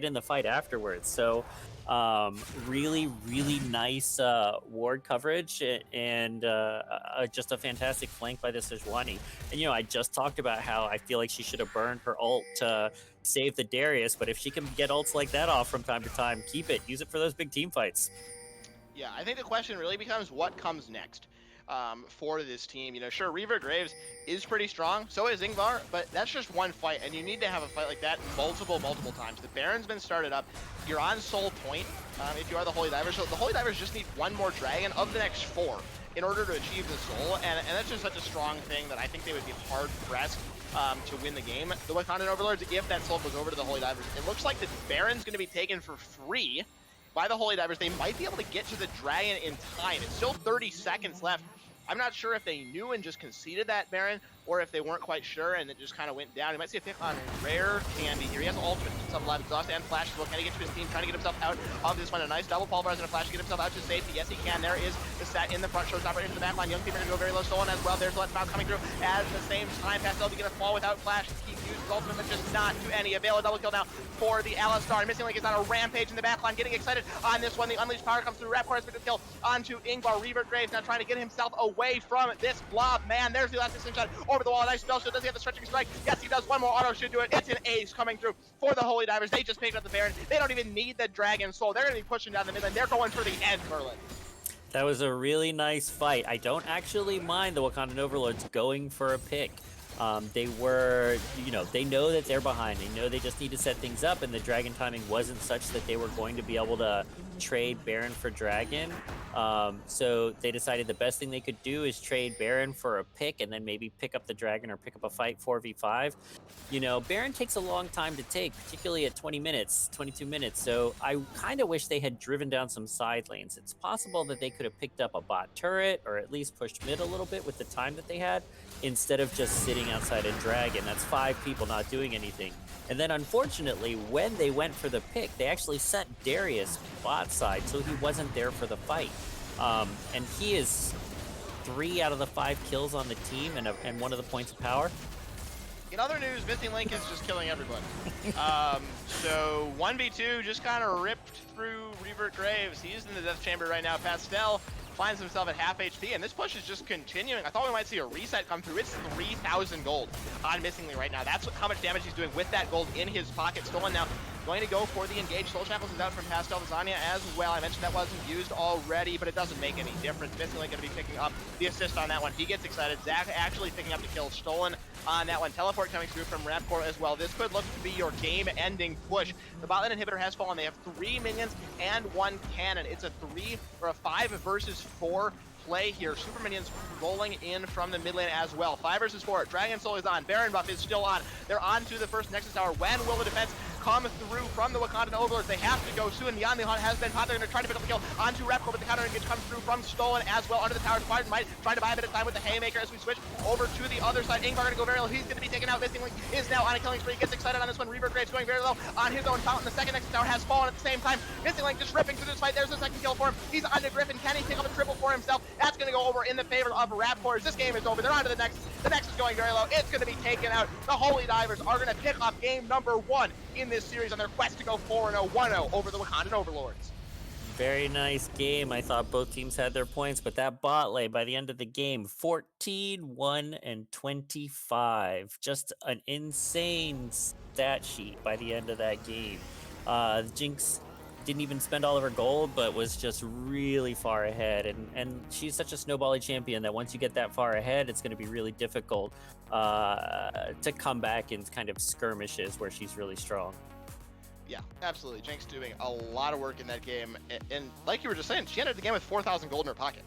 S2: in the fight afterwards. So really nice ward coverage, and just a fantastic flank by the Sejuani. And, you know, I just talked about how I feel like she should have burned her ult to save the Darius, but if she can get ults like that off from time to time, keep it. Use it for those big team fights.
S1: Yeah, I think the question really becomes what comes next for this team. You know, sure, Revert Graves is pretty strong, so is Ingvar, but that's just one fight, and you need to have a fight like that multiple times. The Baron's been started up. You're on Soul Point if you are the Holy Divers, so the Holy Divers just need one more dragon of the next 4 in order to achieve the Soul, and that's just such a strong thing that I think they would be hard-pressed to win the game. The Wakandan Overlords, if that Soul goes over to the Holy Divers, it looks like the Baron's going to be taken for free by the Holy Divers. They might be able to get to the dragon in time. It's still 30 seconds left. I'm not sure if they knew and just conceded that Baron, or if they weren't quite sure and it just kind of went down. You might see a pick on Rare Candy here. He has ultimate, keeps himself alive, exhaust and flash as well. Can he get to his team, trying to get himself out of this one? A nice double pulverize and a flash to get himself out to safety. Yes, he can. There is the set in the front, showstopper right into the back line. Young Fever going to go very low, stolen as well. There's the left bounce coming through. At the same time, Pastel going to fall without flash. He uses ultimate, but just not to any avail. A double kill now for the Alistar. Missing Link is on a rampage in the back line, getting excited on this one. The Unleashed Power comes through. Rapcore has been kill onto Ingvar. Revert Graves now trying to get himself away from this blob. Man, there's the last slingshot over the wall. Nice spell shield. Does he have the stretching strike? Yes, he does. One more auto should do it. It's an ace coming through for the Holy Divers. They just picked up the Baron. They don't even need the Dragon Soul. They're going to be pushing down the mid lane. They're going for the end, Merlin.
S2: That was a really nice fight. I don't actually mind the Wakandan Overlords going for a pick. They were, you know, they know that they're behind. They know they just need to set things up, and the dragon timing wasn't such that they were going to be able to trade Baron for dragon. So they decided the best thing they could do is trade Baron for a pick, and then maybe pick up the dragon or pick up a fight 4v5. You know, Baron takes a long time to take, particularly at 20 minutes, 22 minutes. So I kind of wish they had driven down some side lanes. It's possible that they could have picked up a bot turret, or at least pushed mid a little bit with the time that they had, instead of just sitting outside a dragon. That's 5 people not doing anything. And then unfortunately, when they went for the pick, they actually sent Darius bot side, so he wasn't there for the fight. And he is 3 out of the 5 kills on the team, and 1 of the points of power.
S1: In other news, Missing Link is just killing everybody. So 1v2 just kind of ripped through Revert Graves. He's in the death chamber right now. Pastel finds himself at half HP, and this push is just continuing. I thought we might see a reset come through. It's 3,000 gold on Missing Link right now. That's how much damage he's doing with that gold in his pocket. Stolen now Going to go for the engaged. Soul Shackles is out from Pastel Lasagna as well. I mentioned that wasn't used already, but it doesn't make any difference. Missing Link going to be picking up the assist on that one. He gets excited. Zach actually picking up the kill. Stolen on that one. Teleport coming through from Rapcore as well. This could look to be your game-ending push. The bot lane inhibitor has fallen. They have 3 minions and 1 cannon. It's a 5 versus 4 play here. Super minions rolling in from the mid lane as well. 5 versus 4. Dragon Soul is on. Baron buff is still on. They're on to the first Nexus Tower. When will the defense come through from the Wakandan Overlords? They have to go soon. Beyond the Hunt has been caught. They're going to try to pick up the kill onto Repcore, but the counter engage comes through from Stolen as well under the tower. Squadron Might trying to buy a bit of time with the Haymaker as we switch over to the other side. Ingvar going to go very low. He's going to be taken out. Missing Link is now on a killing spree. He gets excited on this one. Reaver Graves going very low on his own fountain. The second Nexus Tower has fallen at the same time. Missing Link just ripping through this fight. There's the second kill for him. He's onto Griffin. Can he pick up a triple for himself? That's going to go over in the favor of Rapcore. This game is over. They're on to the Nexus. The Nexus going very low. It's going to be taken out. The Holy Divers are going to pick up game number 1 in this series on their quest to go 4-0, 1-0 over the Wakandan Overlords.
S2: Very nice game. I thought both teams had their points, but that bot lane by the end of the game, 14, 1, and 25. Just an insane stat sheet by the end of that game. Jinx didn't even spend all of her gold, but was just really far ahead. And she's such a snowbally champion that once you get that far ahead, it's going to be really difficult to come back in kind of skirmishes where she's really strong.
S1: Yeah, absolutely. Jinx doing a lot of work in that game. And like you were just saying, she ended the game with 4,000 gold in her pocket.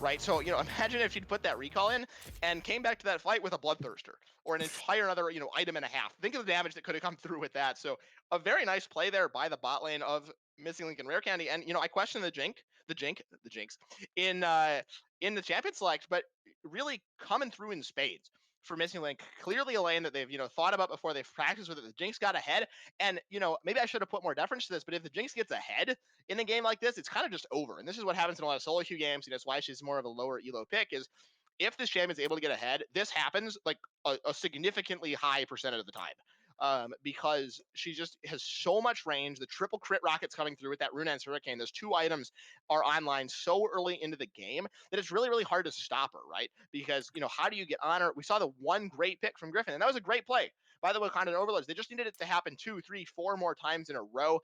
S1: Right? So, imagine if she'd put that recall in and came back to that fight with a Bloodthirster or an entire other, item and a half. Think of the damage that could have come through with that. So, a very nice play there by the bot lane of Missing Link and Rare Candy. And, I question the Jinx in the champion select, but really coming through in spades for Missing Link. Clearly a lane that they've, thought about before. They've practiced with it. The Jinx got ahead. And, maybe I should have put more deference to this, but if the Jinx gets ahead in a game like this, it's kind of just over. And this is what happens in a lot of solo queue games. That's why she's more of a lower elo pick, is if this champion is able to get ahead, this happens like a significantly high percentage of the time. Because she just has so much range. The triple crit rockets coming through with that Rune's Hurricane. Those 2 items are online so early into the game that it's really, really hard to stop her, right? Because, how do you get on her? We saw the one great pick from Griffin, and that was a great play by the Wakandan Overlords. They just needed it to happen 2, 3, 4 more times in a row,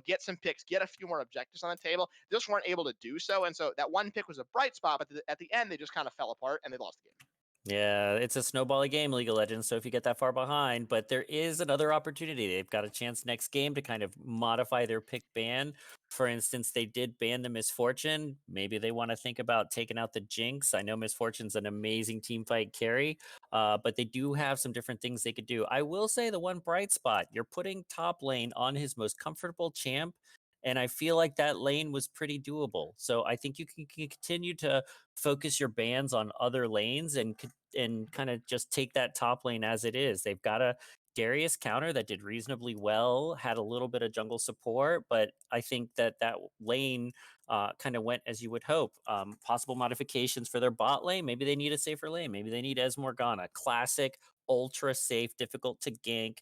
S1: get some picks, get a few more objectives on the table. They just weren't able to do so. And so that one pick was a bright spot, but at the end, they just kind of fell apart and they lost the game.
S2: Yeah, it's a snowbally game, League of Legends, so if you get that far behind, but there is another opportunity. They've got a chance next game to kind of modify their pick ban. For instance, they did ban the Misfortune. Maybe they want to think about taking out the Jinx. I know Misfortune's an amazing team fight carry, but they do have some different things they could do. I will say the one bright spot, you're putting top lane on his most comfortable champ, and I feel like that lane was pretty doable. So I think you can continue to focus your bans on other lanes and kind of just take that top lane as it is. They've got a Darius counter that did reasonably well, had a little bit of jungle support, but I think that lane kind of went as you would hope. Possible modifications for their bot lane. Maybe they need a safer lane. Maybe they need Es Morgana. Classic, ultra safe, difficult to gank,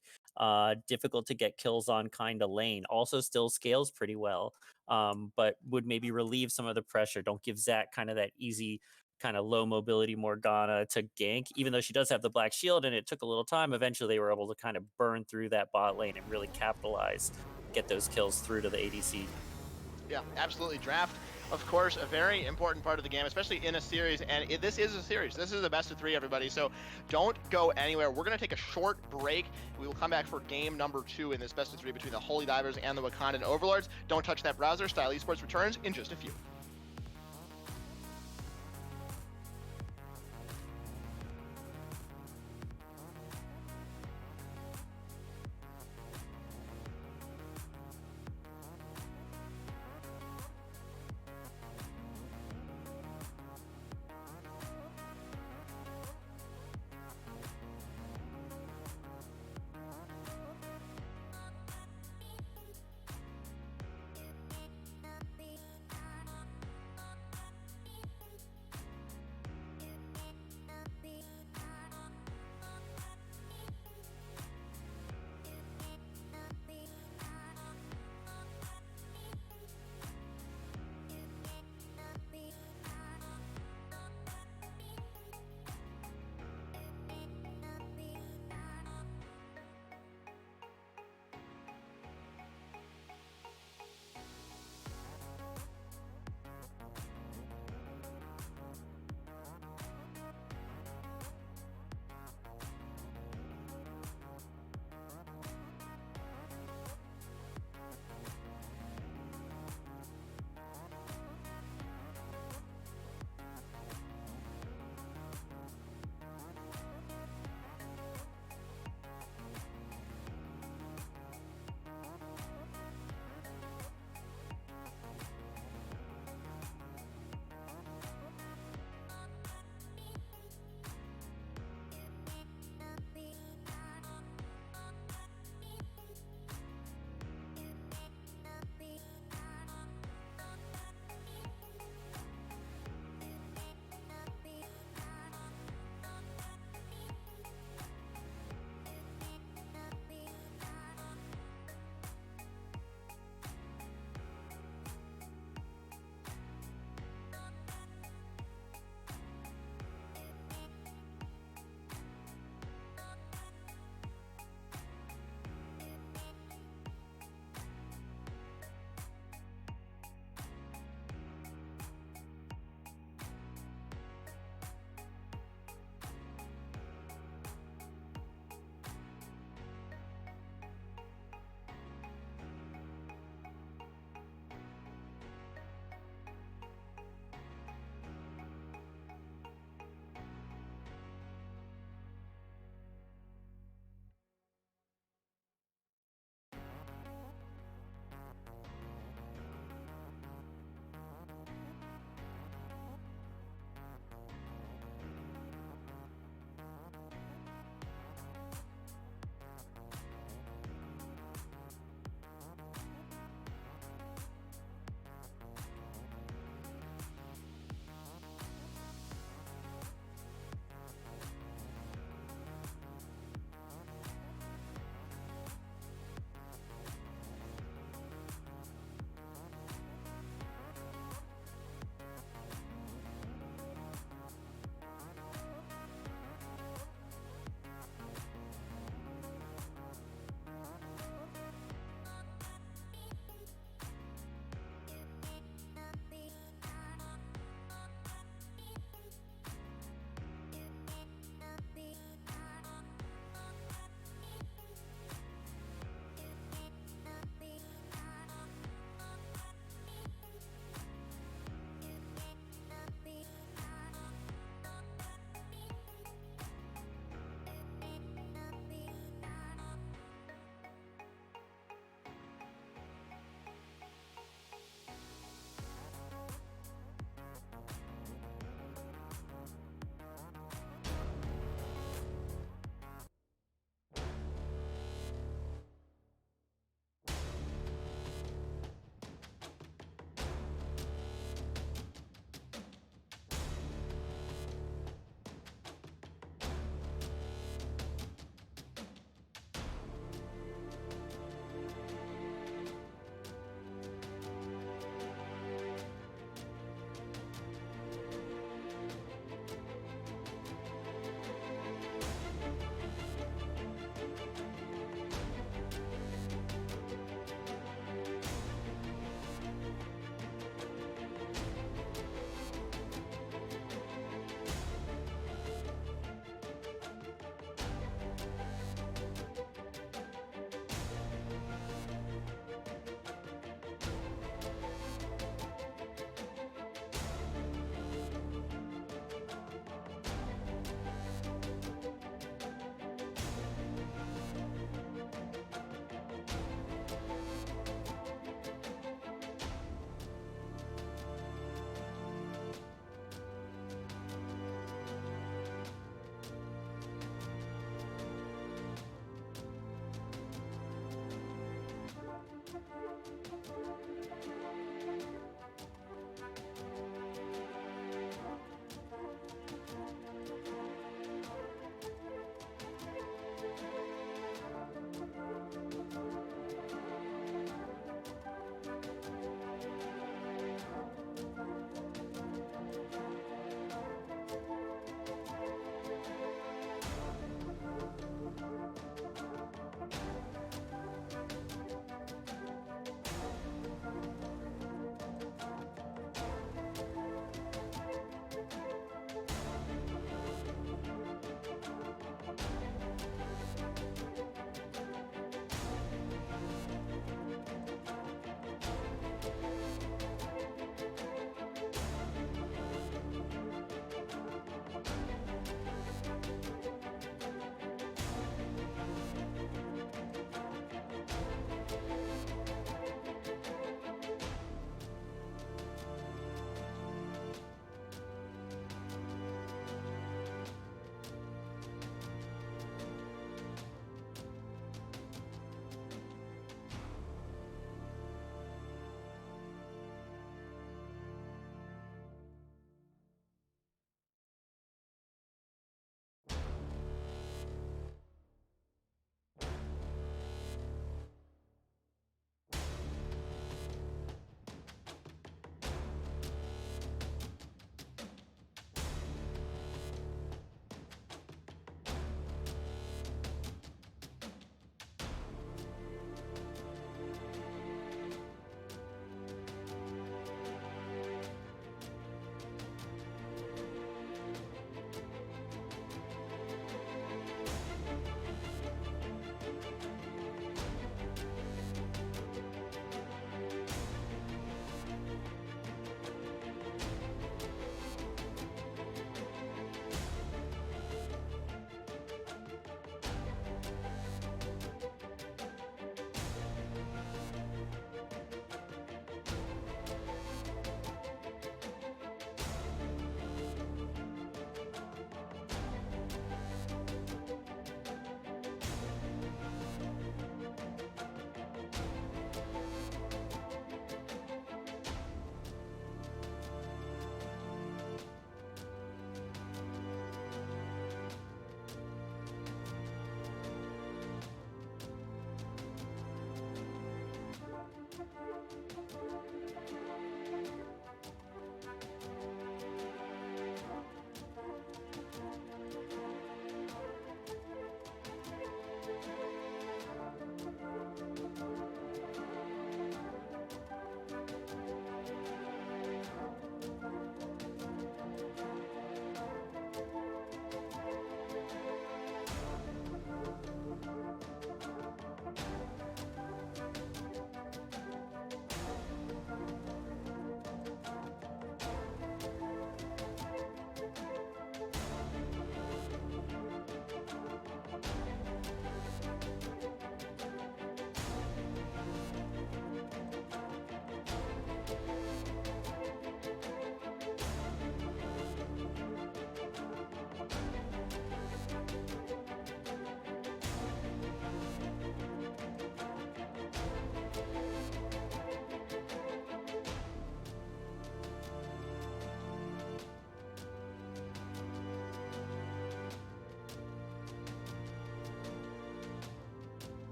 S2: difficult to get kills on kind of lane. Also still scales pretty well, but would maybe relieve some of the pressure. Don't give Zach kind of that easy kind of low mobility Morgana to gank, even though she does have the black shield and it took a little time. Eventually they were able to kind of burn through that bot lane and really capitalize, get those kills through to the ADC.
S1: Yeah, absolutely. Draft, of course, a very important part of the game, especially in a series. And this is a series. This is a best of 3, everybody. So don't go anywhere. We're going to take a short break. We will come back for game number 2 in this best of 3 between the Holy Divers and the Wakandan Overlords. Don't touch that browser. Style Esports returns in just a few.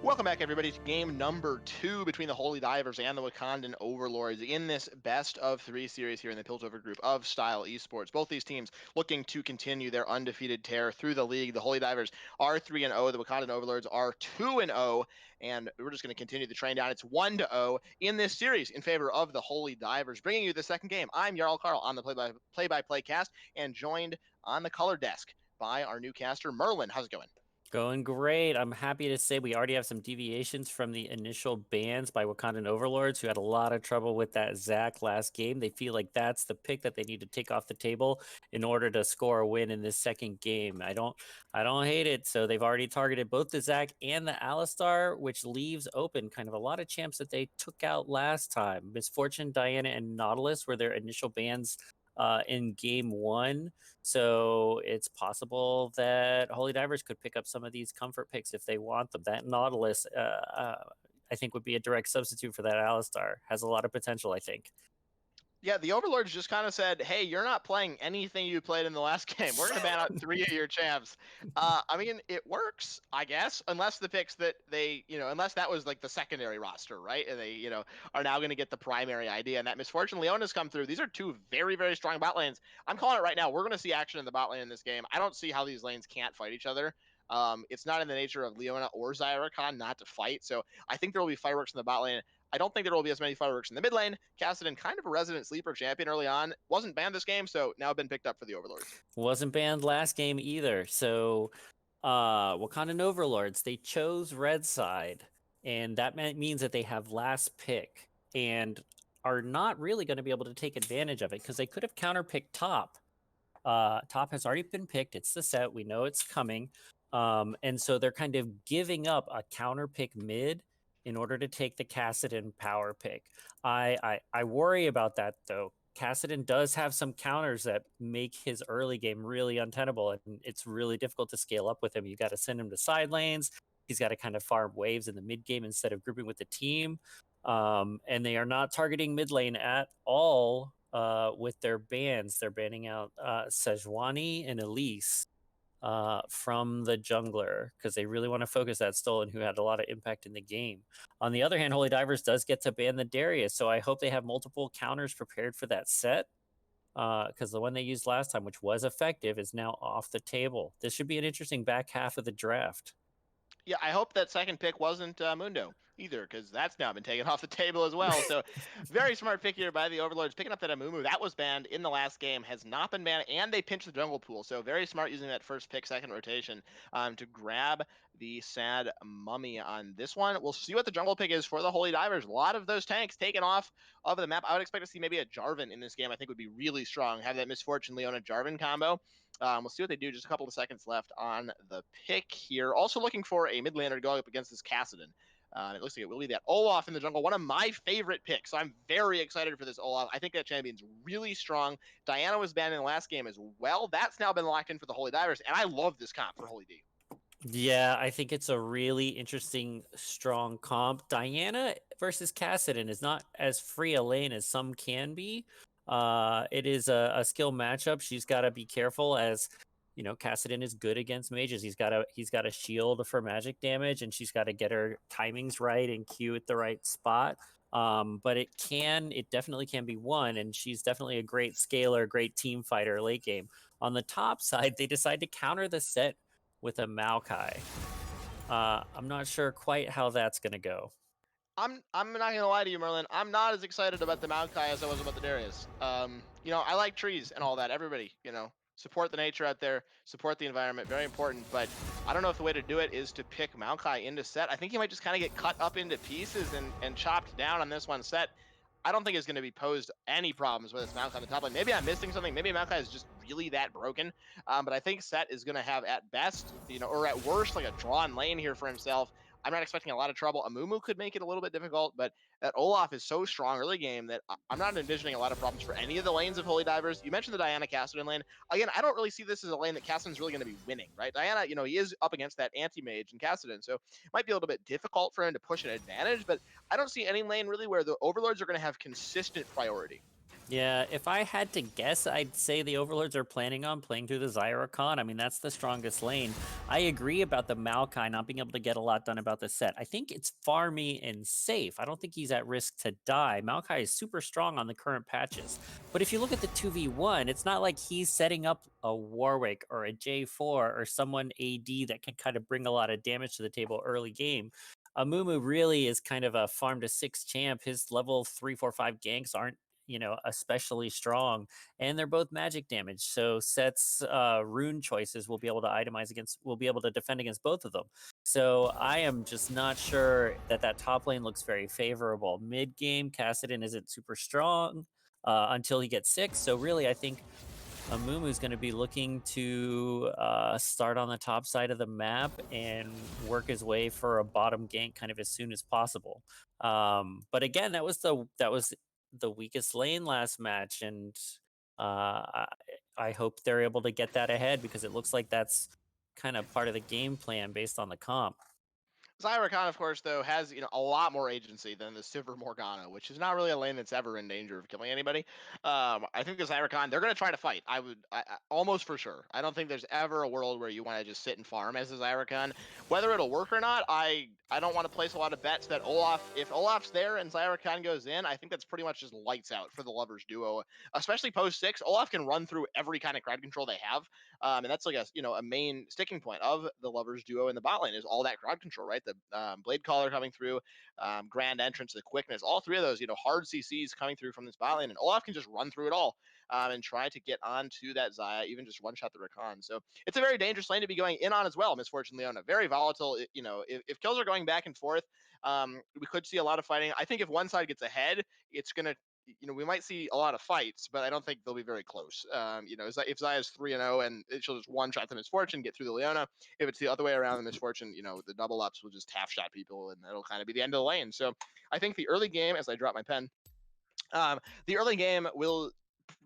S1: Welcome back, everybody, to game number 2 between the Holy Divers and the Wakandan Overlords in this best of 3 series here in the Piltover group of Style Esports. Both these teams looking to continue their undefeated tear through the league. The Holy Divers are 3-0, the Wakandan Overlords are 2-0, and we're just going to continue the train down. It's 1-0 in this series in favor of the Holy Divers. Bringing you the second game, I'm Jarl Carl on the play-by-play cast, and joined on the color desk by our new caster, Merlin. How's it going?
S2: Going great. I'm happy to say we already have some deviations from the initial bans by Wakandan Overlords, who had a lot of trouble with that Zach last game. They feel like that's the pick that they need to take off the table in order to score a win in this second game. I don't hate it. So they've already targeted both the Zach and the Alistar, which leaves open kind of a lot of champs that they took out last time. Misfortune, Diana, and Nautilus were their initial bans in game 1. So it's possible that Holy Divers could pick up some of these comfort picks if they want them. That Nautilus, I think, would be a direct substitute for that Alistar. Has a lot of potential, I think.
S1: Yeah, the Overlords just kind of said, hey, you're not playing anything you played in the last game. We're going to ban out 3 of your champs. I mean, it works, I guess, unless the picks that they, unless that was like the secondary roster, right? And they, are now going to get the primary idea. And that Misfortune Leona's come through. These are 2 very, very strong bot lanes. I'm calling it right now. We're going to see action in the bot lane in this game. I don't see how these lanes can't fight each other. It's not in the nature of Leona or Zyricon not to fight. So I think there will be fireworks in the bot lane. I don't think there will be as many fireworks in the mid lane. Kassadin, kind of a resident sleeper champion early on, wasn't banned this game, so now been picked up for the Overlords.
S2: Wasn't banned last game either. So Wakandan Overlords, they chose red side, and that means that they have last pick and are not really going to be able to take advantage of it because they could have counterpicked top. Top has already been picked. It's the set. We know it's coming. And so they're kind of giving up a counter pick mid in order to take the Kassadin power pick. I worry about that, though. Kassadin does have some counters that make his early game really untenable, and it's really difficult to scale up with him. You got to send him to side lanes. He's got to kind of farm waves in the mid game instead of grouping with the team. And they are not targeting mid lane at all with their bans. They're banning out Sejuani and Elise from the jungler because they really want to focus that Stolen, who had a lot of impact in the game. On the other hand, Holy Divers does get to ban the Darius, so I hope they have multiple counters prepared for that set because the one they used last time, which was effective, is now off the table. This should be an interesting back half of the draft.
S1: Yeah, I hope that second pick wasn't Mundo either, because that's now been taken off the table as well. So very smart pick here by the Overlords, picking up that Amumu. That was banned in the last game, has not been banned, and they pinched the jungle pool. So very smart using that first pick, second rotation to grab the sad mummy on this one. We'll see what the jungle pick is for the Holy Divers. A lot of those tanks taken off of the map. I would expect to see maybe a Jarvan in this game. I think would be really strong. Have that Misfortune Leona Jarvan combo. We'll see what they do. Just a couple of seconds left on the pick here. Also looking for a mid laner to go up against this Kassadin. It looks like it will be that Olaf in the jungle, one of my favorite picks. So I'm very excited for this Olaf. I think that champion's really strong. Diana was banned in the last game as well. That's now been locked in for the Holy Divers, and I love this comp for Holy D.
S2: Yeah, I think it's a really interesting, strong comp. Diana versus Kassadin is not as free a lane as some can be. It is a skill matchup. She's got to be careful as Kassadin is good against mages. He's got a shield for magic damage, and she's got to get her timings right and Q at the right spot. But it definitely can be won, and she's definitely a great scaler, great team fighter late game. On the top side, they decide to counter the set with a Maokai. I'm not sure quite how that's gonna go.
S1: I'm not gonna lie to you, Merlin. I'm not as excited about the Maokai as I was about the Darius. I like trees and all that. Everybody, support the nature out there, support the environment, very important. But I don't know if the way to do it is to pick Maokai into set. I think he might just kind of get cut up into pieces and chopped down on this one set. I don't think it's going to be posed any problems with this Maokai on the top lane. Maybe I'm missing something. Maybe Maokai is just really that broken. But I think Set is going to have at best, or at worst, like a drawn lane here for himself. I'm not expecting a lot of trouble. Amumu could make it a little bit difficult, but that Olaf is so strong early game that I'm not envisioning a lot of problems for any of the lanes of Holy Divers. You mentioned the Diana Kassadin lane. Again, I don't really see this as a lane that Kassadin's really going to be winning, right? Diana, he is up against that anti-mage in Kassadin, so it might be a little bit difficult for him to push an advantage, but I don't see any lane really where the Overlords are going to have consistent priority.
S2: Yeah, if I had to guess, I'd say the Overlords are planning on playing through the Zyrakan. I mean, that's the strongest lane. I agree about the Maokai not being able to get a lot done about the set. I think it's farmy and safe. I don't think he's at risk to die. Maokai is super strong on the current patches. But if you look at the 2v1, it's not like he's setting up a Warwick or a J4 or someone AD that can kind of bring a lot of damage to the table early game. Amumu really is kind of a farm to 6 champ. His level 3, 4, 5 ganks aren't especially strong, and they're both magic damage. So sets rune choices will be able to itemize against, will be able to defend against both of them. So I am just not sure that that top lane looks very favorable. Mid game, Kassadin isn't super strong until he gets sick. So really, I think Amumu's going to be looking to start on the top side of the map and work his way for a bottom gank kind of as soon as possible. But again, that was the weakest lane last match, and I hope they're able to get that ahead because it looks like that's kind of part of the game plan based on the comp.
S1: Zyra Khan, of course, though, has a lot more agency than the Sivir Morgana, which is not really a lane that's ever in danger of killing anybody. I think the Zyra Khan, they're going to try to fight. Almost for sure. I don't think there's ever a world where you want to just sit and farm as a Zyra Khan. Whether it'll work or not, I don't want to place a lot of bets that if Olaf's there and Zyra Khan goes in, I think that's pretty much just lights out for the lovers duo, especially post 6. Olaf can run through every kind of crowd control they have. And that's like a main sticking point of the lovers duo in the bot lane is all that crowd control, right? The blade caller coming through, grand entrance, the quickness, all three of those, hard CCs coming through from this bot lane, and Olaf can just run through it all and try to get onto that Zaya, even just one shot the Rakan. So it's a very dangerous lane to be going in on as well. Misfortune Leona, very volatile. If kills are going back and forth, we could see a lot of fighting. I think if one side gets ahead, it's gonna we might see a lot of fights, but I don't think they'll be very close. If Zaya's 3-0 and she'll just one shot the Misfortune, get through the Leona. If it's the other way around, the Misfortune, the double ups will just half shot people, and that'll kind of be the end of the lane. So I think the early game, as I drop my pen, the early game will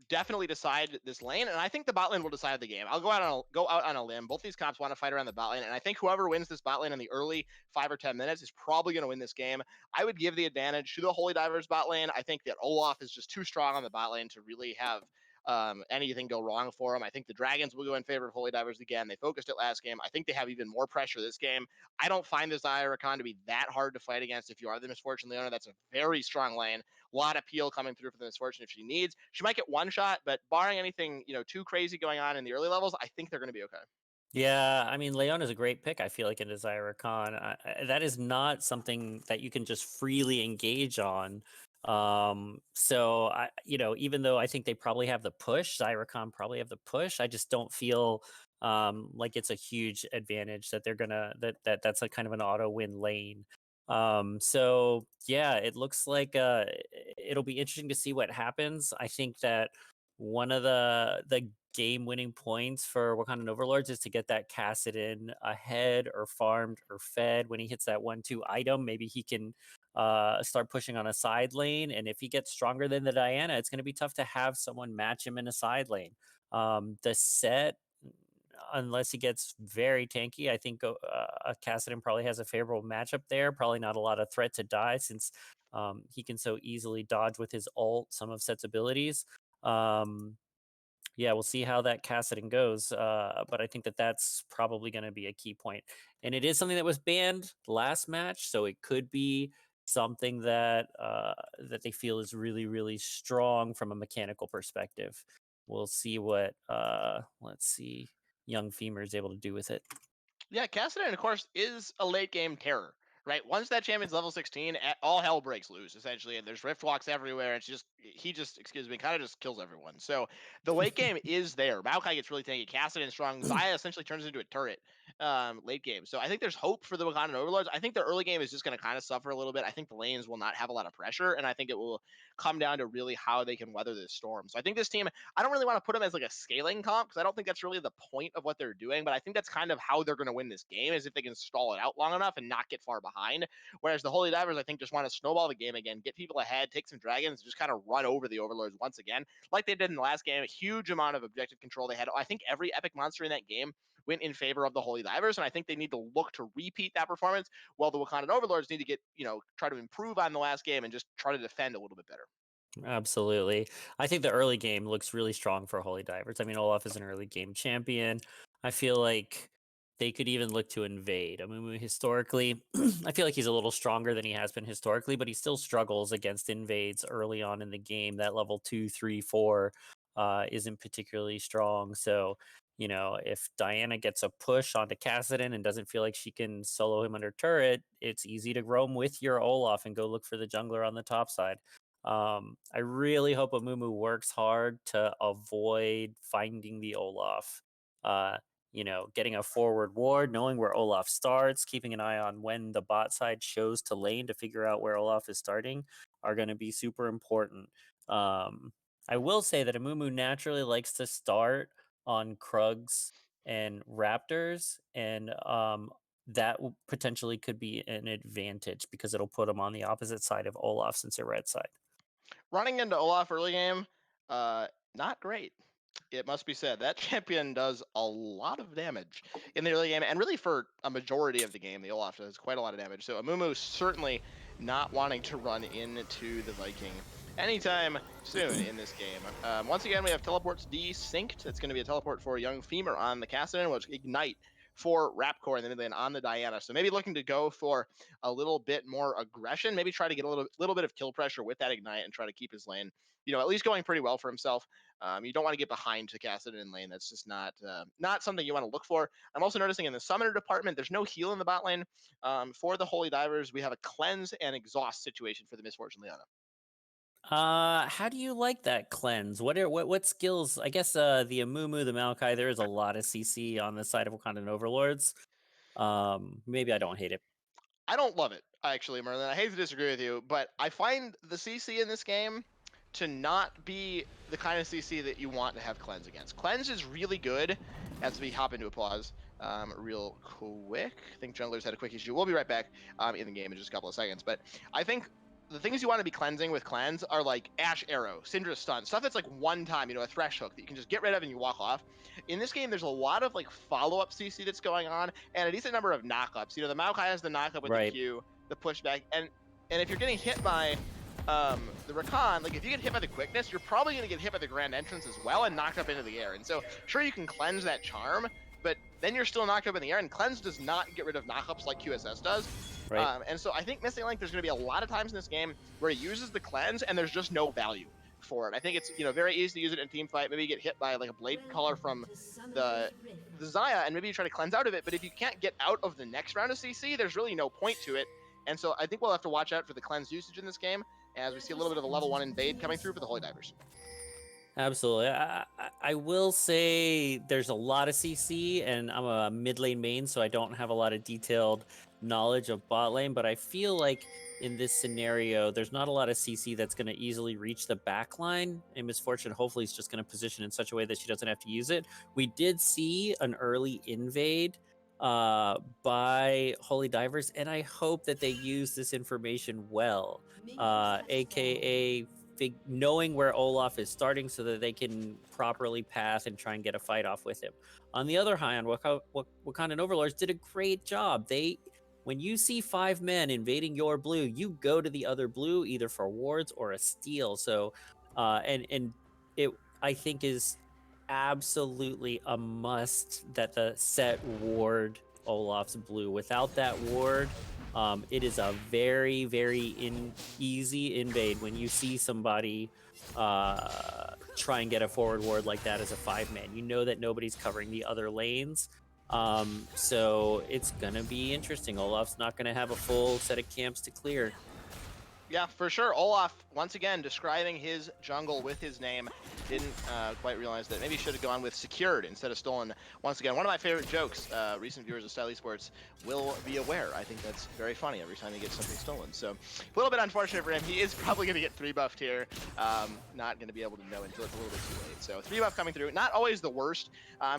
S1: definitely decide this lane, and I think the bot lane will decide the game. I'll go out on a limb. Both these comps want to fight around the bot lane, and I think whoever wins this bot lane in the early 5 or 10 minutes is probably going to win this game. I would give the advantage to the Holy Divers bot lane. I think that Olaf is just too strong on the bot lane to really have anything go wrong for him. I think the Dragons will go in favor of Holy Divers again. They focused it last game. I think they have even more pressure this game. I don't find this Zyra Rakan to be that hard to fight against if you are the Misfortune Leona. That's a very strong lane. A lot of peel coming through for the Misfortune if she needs. She might get one shot, but barring anything, too crazy going on in the early levels, I think they're going to be okay.
S2: Yeah, I mean, Leon is a great pick. I feel like in Desire Khan, that is not something that you can just freely engage on. So even though I think they probably have the push, Zyracon probably have the push. I just don't feel like it's a huge advantage that they're gonna that's a kind of an auto win lane. So yeah, it looks like it'll be interesting to see what happens. I think that one of the game winning points for Wakandan Overlords is to get that Kassadin ahead or farmed or fed when he hits that 1-2 item. Maybe he can start pushing on a side lane. And if he gets stronger than the Diana, it's going to be tough to have someone match him in a side lane. The set, unless he gets very tanky, I think Kassadin probably has a favorable matchup there. Probably not a lot of threat to die since he can so easily dodge with his ult some of Set's abilities. Yeah, we'll see how that Kassadin goes. But I think that that's probably going to be a key point. And it is something that was banned last match, so it could be something that that they feel is really, really strong from a mechanical perspective. We'll see what let's see, young Femur is able to do with it.
S1: Yeah, Cassidy, of course, is a late game terror, right? Once that champion's level 16, all hell breaks loose, essentially, and there's rift walks everywhere, and he just, excuse me, kind of just kills everyone. So the late game is there. Maokai gets really tanky. Cassidy and strong. Zaya essentially turns into a turret late game. So I think there's hope for the Wakandan Overlords. I think the early game is just going to kind of suffer a little bit. I think the lanes will not have a lot of pressure, and I think it will come down to really how they can weather this storm. So I think this team, I don't really want to put them as like a scaling comp because I don't think that's really the point of what they're doing. But I think that's kind of how they're going to win this game is if they can stall it out long enough and not get far behind. Whereas the Holy Divers, I think, just want to snowball the game again, get people ahead, take some dragons, and just kind of run over the Overlords once again, like they did in the last game. A huge amount of objective control they had. I think every epic monster in that game went in favor of the Holy Divers, and I think they need to look to repeat that performance. While the Wakandan Overlords need to try to improve on the last game and just try to defend a little bit better.
S2: Absolutely. I think the early game looks really strong for Holy Divers. I mean, Olaf is an early game champion. I feel like they could even look to invade. I mean, historically, I feel like he's a little stronger than he has been historically, but he still struggles against invades early on in the game. That level 2, 3, 4 isn't particularly strong. So, if Diana gets a push onto Cassidon and doesn't feel like she can solo him under turret, it's easy to roam with your Olaf and go look for the jungler on the top side. I really hope Amumu works hard to avoid finding the Olaf. Uh, getting a forward ward, knowing where Olaf starts, keeping an eye on when the bot side shows to lane to figure out where Olaf is starting are going to be super important. I will say that Amumu naturally likes to start on Krugs and Raptors, and that potentially could be an advantage because it'll put him on the opposite side of Olaf since they're red side.
S1: Running into Olaf early game, not great. It must be said that champion does a lot of damage in the early game, and really for a majority of the game, the Olaf does quite a lot of damage. So Amumu certainly not wanting to run into the Viking anytime soon in this game. Once again, we have teleports desynced. It's going to be a teleport for young Femur on the Cassidon, which ignite for Rapcore in the mid lane on the Diana. So maybe looking to go for a little bit more aggression, maybe try to get a little bit of kill pressure with that ignite and try to keep his lane, at least going pretty well for himself. You don't want to get behind to Cassidon in lane. That's just not something you want to look for. I'm also noticing in the summoner department, there's no heal in the bot lane. For the Holy Divers, we have a cleanse and exhaust situation for the Misfortune Liana.
S2: How do you like that cleanse? What skills? I guess the Amumu, the Maokai, there is a lot of CC on the side of Wakandan Overlords. Maybe I don't hate it.
S1: I don't love it, actually, Merlin. I hate to disagree with you, but I find the CC in this game to not be the kind of CC that you want to have cleanse against. Cleanse is really good as we hop into applause real quick. I think junglers had a quick issue. We'll be right back in the game in just a couple of seconds. But I think the things you want to be cleansing with cleanse are like Ash Arrow, Syndra Stun, stuff that's like one time, a thresh hook that you can just get rid of and you walk off. In this game, there's a lot of like follow-up CC that's going on and a decent number of knockups. The Maokai has the knockup with the Q, the pushback, and if you're getting hit by the Rakan, like if you get hit by the quickness, you're probably going to get hit by the grand entrance as well and knocked up into the air. And so sure, you can cleanse that charm, but then you're still knocked up in the air, and cleanse does not get rid of knockups like QSS does.
S2: Right.
S1: And so I think Missing Link, there's going to be a lot of times in this game where he uses the cleanse and there's just no value for it. I think it's very easy to use it in team fight. Maybe you get hit by like a blade caller from the Xayah, and maybe you try to cleanse out of it. But if you can't get out of the next round of CC, there's really no point to it. And so I think we'll have to watch out for the cleanse usage in this game as we see a little bit of a level 1 invade coming through for the Holy Divers.
S2: Absolutely. I will say there's a lot of CC, and I'm a mid lane main, so I don't have a lot of detailed knowledge of bot lane, but I feel like in this scenario, there's not a lot of CC that's going to easily reach the back line, and Misfortune hopefully is just going to position in such a way that she doesn't have to use it. We did see an early invade by Holy Divers, and I hope that they use this information well, aka knowing where Olaf is starting so that they can properly path and try and get a fight off with him. On the other hand, Wakandan Overlords did a great job. When you see 5 men invading your blue, you go to the other blue either for wards or a steal. So, and it I think is absolutely a must that the set ward Olaf's blue. Without that ward, it is a very, very easy invade when you see somebody try and get a forward ward like that as a 5-man. You know that nobody's covering the other lanes. So it's going to be interesting. Olaf's not going to have a full set of camps to clear.
S1: Yeah, for sure. Olaf, once again, describing his jungle with his name. Didn't quite realize that. Maybe should have gone with secured instead of stolen. Once again, one of my favorite jokes. Recent viewers of Style Esports will be aware. I think that's very funny every time he gets something stolen. So a little bit unfortunate for him. He is probably going to get 3 buffed here. Not going to be able to know until it's a little bit too late. So 3 buff coming through. Not always the worst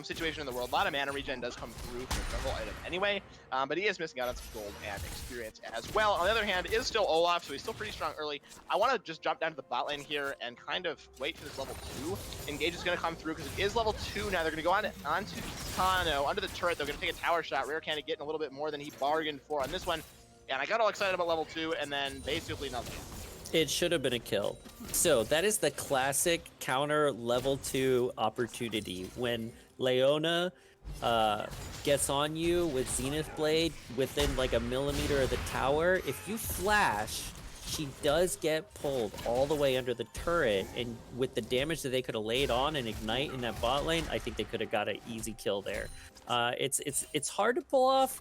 S1: situation in the world. A lot of mana regen does come through from the jungle item anyway. But he is missing out on some gold and experience as well. On the other hand, is still Olaf, so he's still pretty strong early. I want to just jump down to the bot lane here and kind of wait for this level 2. Engage is going to come through because it is level 2 now. They're going to go onto Tano, under the turret. They're going to take a tower shot. Rare Candy getting a little bit more than he bargained for on this one. And I got all excited about level 2 and then basically nothing.
S2: It should have been a kill. So that is the classic counter level 2 opportunity. When Leona gets on you with Zenith Blade within like a millimeter of the tower, if you flash, she does get pulled all the way under the turret, and with the damage that they could have laid on and ignite in that bot lane, I think they could have got an easy kill there. It's hard to pull off,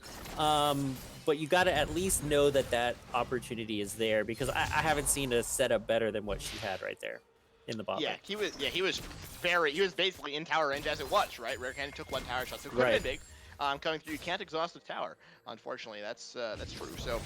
S2: but you got to at least know that that opportunity is there, because I haven't seen a setup better than what she had right there in the bot lane.
S1: He was basically in tower range as it was, right? Rare Candy took one tower shot, so could have been big. Coming through, you can't exhaust the tower. Unfortunately, that's true. So,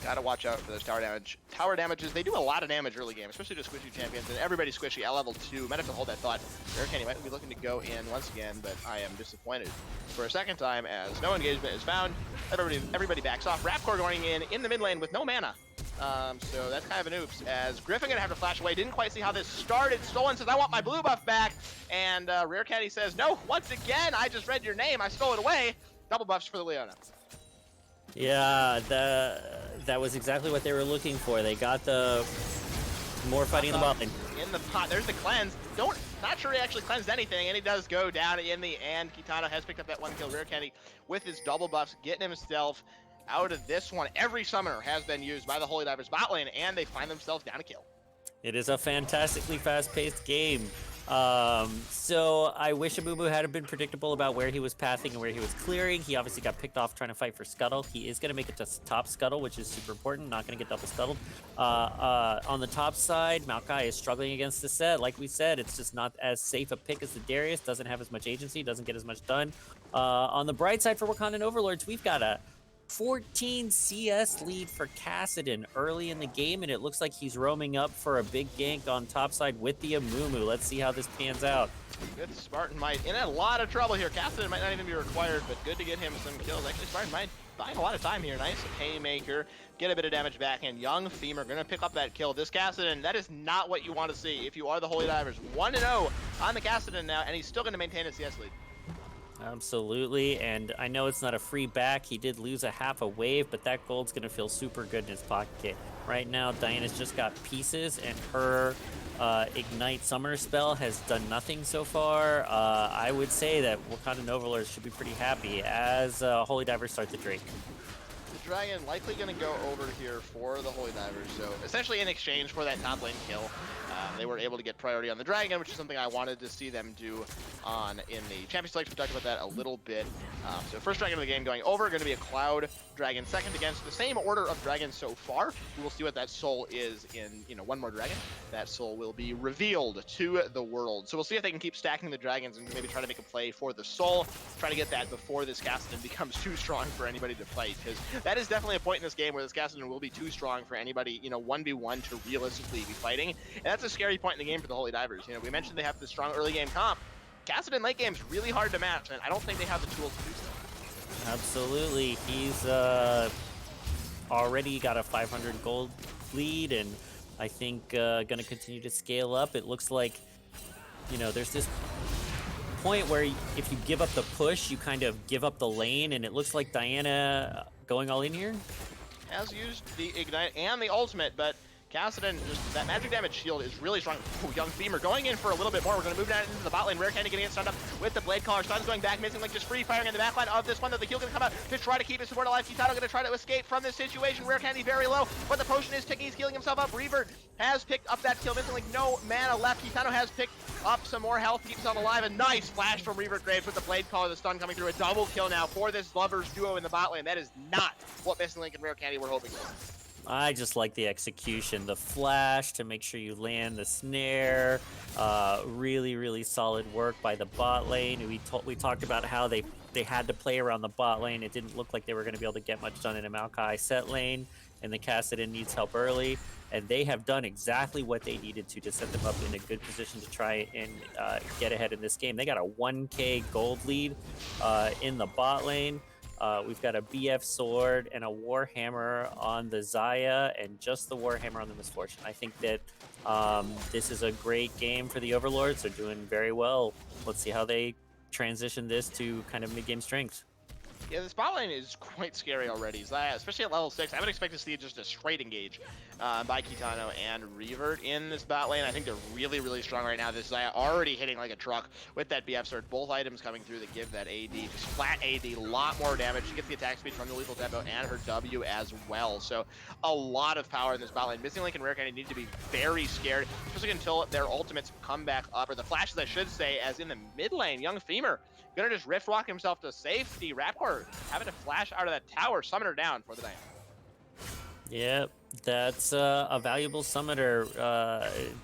S1: gotta watch out for those tower damage. Tower damages, they do a lot of damage early game, especially to squishy champions, and everybody's squishy at level 2. Might have to hold that thought. Rare Candy might be looking to go in once again, but I am disappointed for a second time as no engagement is found. Everybody backs off. Rapcore going in the mid lane with no mana. So that's kind of an oops, as Griffin gonna have to flash away. Didn't quite see how this started. Stolen says, I want my blue buff back. And Rare Candy says, no, once again, I just read your name. I stole it away. Double buffs for the Leona.
S2: Yeah, that was exactly what they were looking for. They got the more fighting in the bot lane.
S1: In the pot, there's the cleanse. Not sure he actually cleansed anything, and he does go down in the end. Kitano has picked up that one kill. Rare Candy with his double buffs, getting himself out of this one. Every summoner has been used by the Holy Divers bot lane, and they find themselves down a kill.
S2: It is a fantastically fast-paced game. So I wish Amumu had been predictable about where he was pathing and where he was clearing. He obviously got picked off trying to fight for Scuttle. He is going to make it to top Scuttle, which is super important. Not going to get double Scuttled. On the top side, Maokai is struggling against the set. Like we said, it's just not as safe a pick as the Darius. Doesn't have as much agency. Doesn't get as much done. On the bright side for Wakandan Overlords, we've got a 14 CS lead for Kassadin early in the game, and it looks like he's roaming up for a big gank on top side with the Amumu. Let's see how this pans out.
S1: Good Spartan Might in a lot of trouble here. Kassadin might not even be required, but good to get him some kills. Actually, Spartan Might buying a lot of time here. Nice haymaker, get a bit of damage back, and young Femur gonna pick up that kill. This Kassadin, that is not what you want to see if you are the Holy Divers. 1-0 on the Kassadin now, and he's still gonna maintain his CS lead.
S2: Absolutely, and I know it's not a free back. He did lose a half a wave, but that gold's gonna feel super good in his pocket. Right now, Diana's just got pieces, and her Ignite Summoner spell has done nothing so far. I would say that Wakandan Overlords should be pretty happy as Holy Divers start the Drake.
S1: The Dragon likely going to go over here for the Holy Divers, so essentially in exchange for that top lane kill, they were able to get priority on the Dragon, which is something I wanted to see them do in the Champion Selection. We talked about that a little bit. So first Dragon of the game going over, going to be a Cloud Dragon. Second against the same order of dragons so far. We will see what that soul is in, one more dragon. That soul will be revealed to the world. So we'll see if they can keep stacking the dragons and maybe try to make a play for the soul. Try to get that before this Kassadin becomes too strong for anybody to fight, because that is definitely a point in this game where this Kassadin will be too strong for anybody, 1v1 to realistically be fighting. And that's a scary point in the game for the Holy Divers. We mentioned they have this strong early game comp. Kassadin late game is really hard to match, and I don't think they have the tools to do so.
S2: Absolutely. He's already got a 500 gold lead, and I think going to continue to scale up. It looks like, there's this point where if you give up the push, you kind of give up the lane, and it looks like Diana going all in here.
S1: Has used the Ignite and the ultimate, but Kassadin, just that magic damage shield is really strong. Ooh, young Femur going in for a little bit more. We're going to move down into the bot lane. Rare Candy getting it stunned up with the Blade Caller. Sun's going back, missing like just free firing in the back line of this one. Though the heal going to come out to try to keep his support alive. Kitano going to try to escape from this situation. Rare Candy very low, but the potion is ticking. He's healing himself up. Reaver has picked up that kill, missing like no mana left. Kitano has picked up some more health to keep himself alive. A nice flash from Reaver Graves with the Blade Caller. The stun coming through. A double kill now for this lovers duo in the bot lane. That is not what Missing Link and Rare Candy were hoping for.
S2: I just like the execution, the flash to make sure you land the snare. Really, really solid work by the bot lane. We talked about how they had to play around the bot lane. It didn't look like they were going to be able to get much done in a Maokai set lane, and the Kassadin needs help early. And they have done exactly what they needed to set them up in a good position to try and get ahead in this game. They got a 1k gold lead in the bot lane. We've got a BF sword and a Warhammer on the Zaya, and just the Warhammer on the Misfortune. I think that this is a great game for the Overlords. They're doing very well. Let's see how they transition this to kind of mid-game strength.
S1: Yeah, this bot lane is quite scary already. Xayah, especially at level 6, I would expect to see just a straight engage by Kitano and Revert in this bot lane. I think they're really, really strong right now. This Xayah already hitting like a truck with that BF sword. Both items coming through that give that AD, just flat AD, a lot more damage. She gets the attack speed from the lethal tempo and her W as well. So a lot of power in this bot lane. Missing Link and Rare Candy need to be very scared, especially until their ultimates come back up, or the flashes, I should say, as in the mid lane, Young Femur gonna just rift walk himself to safety. Rapcore having to flash out of that tower, summon her down for the Diana.
S2: Yep, that's a valuable summoner.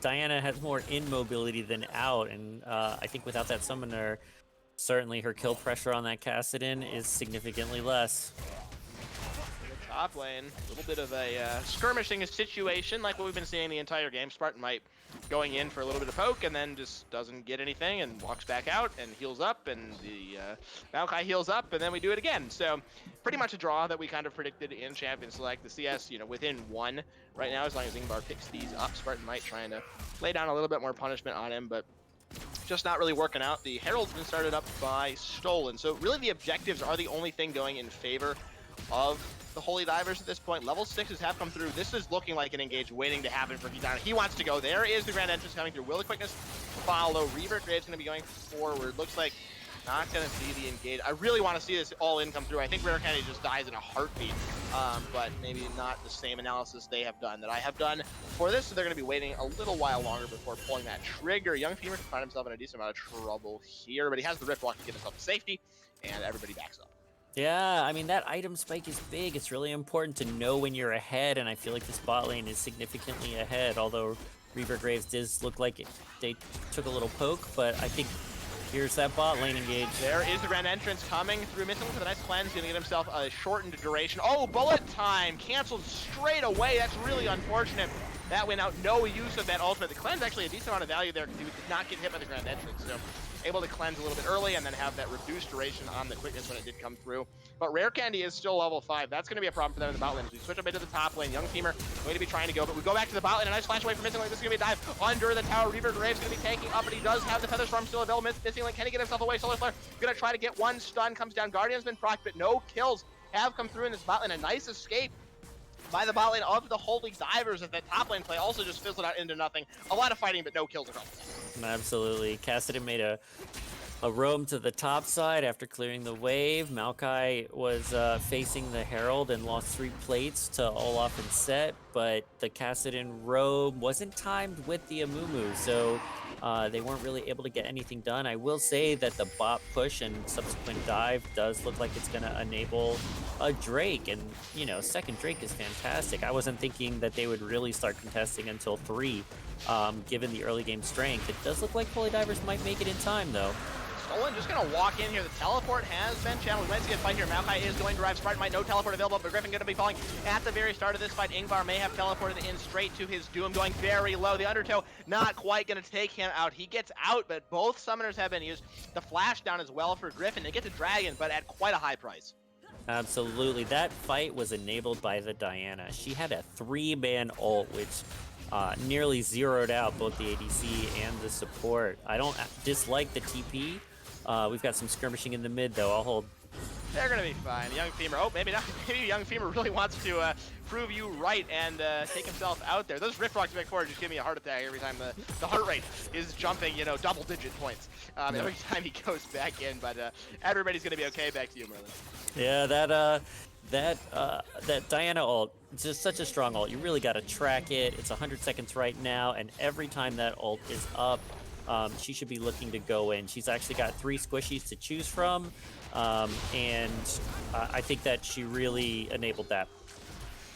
S2: Diana has more in mobility than out, and I think without that summoner, certainly her kill pressure on that Kassadin is significantly less.
S1: Top lane, a little bit of a skirmishing situation like what we've been seeing the entire game. Spartan might going in for a little bit of poke and then just doesn't get anything and walks back out and heals up, and the Maokai heals up, and then we do it again. So pretty much a draw that we kind of predicted in Champions Select. The CS, within one right now, as long as Ingvar picks these up. Spartan might trying to lay down a little bit more punishment on him, but just not really working out. The Herald's been started up by Stolen, so really the objectives are the only thing going in favor of the Holy Divers at this point. Level 6s have come through. This is looking like an engage waiting to happen for Kitano. He wants to go. There is the Grand Entrance coming through. Will the quickness follow? Revert Graves going to be going forward. Looks like not going to see the engage. I really want to see this all in come through. I think Rare Candy just dies in a heartbeat, but maybe not the same analysis they have done that I have done for this, so they're going to be waiting a little while longer before pulling that trigger. Young Femur can find himself in a decent amount of trouble here, but he has the Rift Walk to get himself to safety, and everybody backs up.
S2: Yeah, I mean, that item spike is big. It's really important to know when you're ahead, and I feel like this bot lane is significantly ahead, although Reaver Graves does look like they took a little poke, but I think here's that bot lane engage.
S1: There is the Grand Entrance coming through. Missing for the nice cleanse, gonna get himself a shortened duration. Oh, bullet time canceled straight away. That's really unfortunate. That went out, no use of that ultimate. The cleanse actually a decent amount of value there because he did not get hit by the Grand Entrance. So able to cleanse a little bit early and then have that reduced duration on the quickness when it did come through. But Rare Candy is still level 5. That's going to be a problem for them in the bot lane. As we switch up into the top lane, Young Femur going to be trying to go, but we go back to the bot lane. A nice flash away from Missing Link. This is going to be a dive under the tower. Reaver Graves going to be tanking up, but he does have the Feather Storm still available. Missing Link, can he get himself away? Solar Flare going to try to get one stun, comes down. Guardian's been procced, but no kills have come through in this bot lane. A nice escape by the bot lane of the Holy Divers, as that top lane play also just fizzled out into nothing. A lot of fighting, but no kills across the top.
S2: Absolutely. Kassadin made a roam to the top side after clearing the wave. Maokai was facing the Herald and lost 3 plates to Olaf and Set, but the Kassadin roam wasn't timed with the Amumu, so they weren't really able to get anything done. I will say that the bot push and subsequent dive does look like it's going to enable a Drake, and second Drake is fantastic. I wasn't thinking that they would really start contesting until 3, given the early game strength. It does look like Holy Divers might make it in time, though.
S1: Stolen just going to walk in here. The teleport has been channeled. We might see a fight here. Maokai is going to arrive. Spartan might no teleport available, but Griffin going to be falling at the very start of this fight. Ingvar may have teleported in straight to his doom, going very low. The Undertow not quite going to take him out. He gets out, but both summoners have been used. The flash down as well for Griffin. They get the Dragon, but at quite a high price.
S2: Absolutely. That fight was enabled by the Diana. She had a 3-man ult, which nearly zeroed out both the ADC and the support. I don't dislike the TP. We've got some skirmishing in the mid, though. I'll hold.
S1: They're going to be fine. Young Femur, oh, maybe not. Maybe Young Femur really wants to prove you right and take himself out there. Those Rift Rocks back forward just give me a heart attack every time the heart rate is jumping, double-digit points every time he goes back in. But everybody's going to be okay. Back to you, Merlin.
S2: Yeah, that Diana ult, it's just such a strong ult. You really got to track it. It's 100 seconds right now, and every time that ult is up, she should be looking to go in. She's actually got 3 squishies to choose from, and I think that she really enabled that.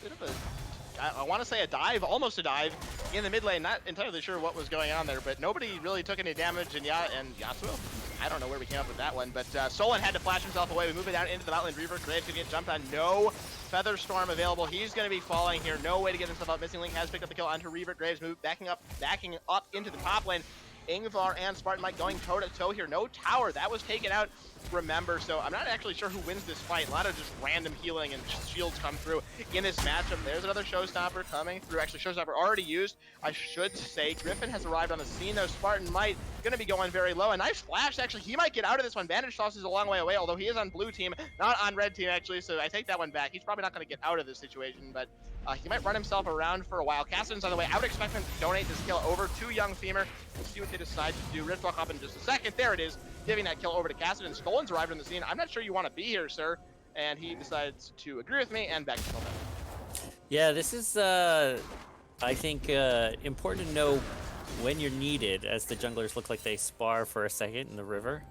S1: Bit of I want to say a dive, almost a dive in the mid lane. Not entirely sure what was going on there, but nobody really took any damage. And Yasuo, I don't know where we came up with that one, but Solon had to flash himself away. We move it down into the bot lane. Reaver Graves to get jumped on. No Feather Storm available. He's going to be falling here. No way to get himself out. Missing Link has picked up the kill onto Reaver Graves. Backing up into the top lane. Ingvar and Spartan Mike going toe-to-toe here. No tower. That was taken out, remember. So I'm not actually sure who wins this fight. A lot of just random healing and shields come through in this matchup. There's another Showstopper coming through. Actually, Showstopper already used, I should say. Griffin has arrived on the scene, though. Spartan Mike going to be going very low. A nice flash, actually. He might get out of this one. Bandage Toss is a long way away, although he is on blue team, not on red team, actually. So I take that one back. He's probably not going to get out of this situation, but he might run himself around for a while. Cassidy's on the way. I would expect him to donate this kill over to Young Femur. We'll see what they decide to do. Riftwalk up in just a second. There it is, giving that kill over to Cassidy. And Stolen's arrived on the scene. I'm not sure you want to be here, sir. And he decides to agree with me and back to Stolen.
S2: Yeah, this is, I think, important to know when you're needed, as the junglers look like they spar for a second in the river.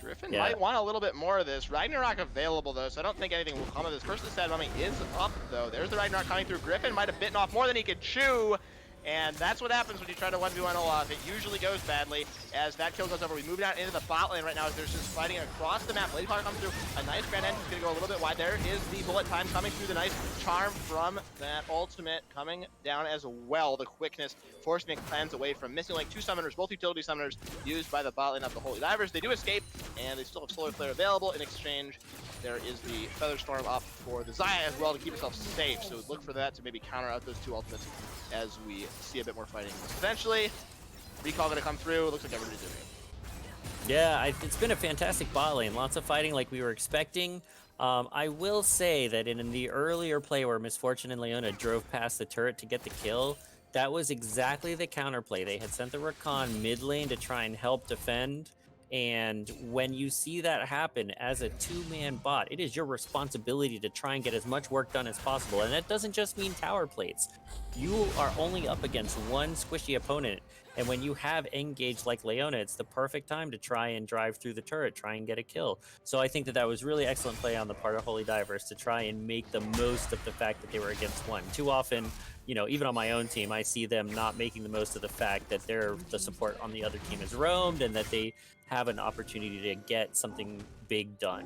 S1: Griffin might want a little bit more of this. Ragnarok available, though, so I don't think anything will come of this. First, the Sad Mummy is up, though. There's the Ragnarok coming through. Griffin might have bitten off more than he could chew. And that's what happens when you try to 1v1 Olaf. It usually goes badly as that kill goes over. We move down into the bot lane right now as there's just fighting across the map. Lady Power comes through. A nice Grand Engine's going to go a little bit wide. There is the bullet time coming through. The nice charm from that ultimate coming down as well. The quickness forcing the clans away from Missing Link. 2 summoners, both utility summoners used by the bot lane of the Holy Divers. They do escape and they still have Solar Flare available. In exchange, there is the Featherstorm up for the Xayah as well to keep itself safe. So look for that to maybe counter out those 2 ultimates as we see a bit more fighting. Eventually, recall going to come through. Looks like everybody's doing it.
S2: Yeah, it's been a fantastic bot lane. Lots of fighting like we were expecting. I will say that in the earlier play where Misfortune and Leona drove past the turret to get the kill, that was exactly the counterplay. They had sent the Rakan mid lane to try and help defend. And when you see that happen as a 2-man bot, it is your responsibility to try and get as much work done as possible. And that doesn't just mean tower plates. You are only up against one squishy opponent. And when you have engaged like Leona, it's the perfect time to try and drive through the turret, try and get a kill. So I think that was really excellent play on the part of Holy Divers to try and make the most of the fact that they were against one. Too often, you know, even on my own team, I see them not making the most of the fact that the support on the other team is roamed and that they have an opportunity to get something big done.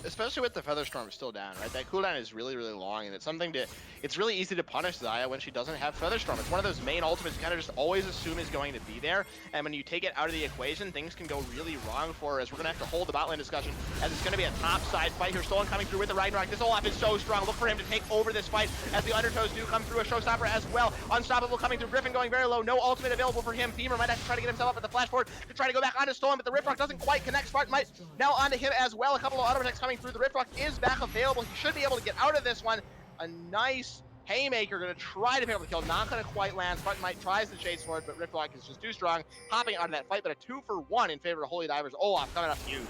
S1: Especially with the Featherstorm still down, right? That cooldown is really, really long, and it's really easy to punish Xayah when she doesn't have Featherstorm. It's one of those main ultimates you kind of just always assume is going to be there, and when you take it out of the equation, things can go really wrong for her, as we're going to have to hold the bot lane discussion, as it's going to be a top side fight here. Stolen coming through with the Ragnarok. This Olaf is so strong. Look for him to take over this fight, as the Undertows do come through. A Showstopper as well. Unstoppable coming through. Griffin going very low. No ultimate available for him. Femur might have to try to get himself up at the flash forward to try to go back onto Stolen, but the Rift Rock doesn't quite connect. Spartan might now onto him as well. A couple of auto attacks coming through. The Rift Rock is back available. He should be able to get out of this one. A nice haymaker going to try to pick up the kill. Not going to quite land. Spartan Might tries to chase for it, but Riftlock is just too strong, hopping out of that fight. But a 2-for-1 in favor of Holy Divers. Olaf coming up huge.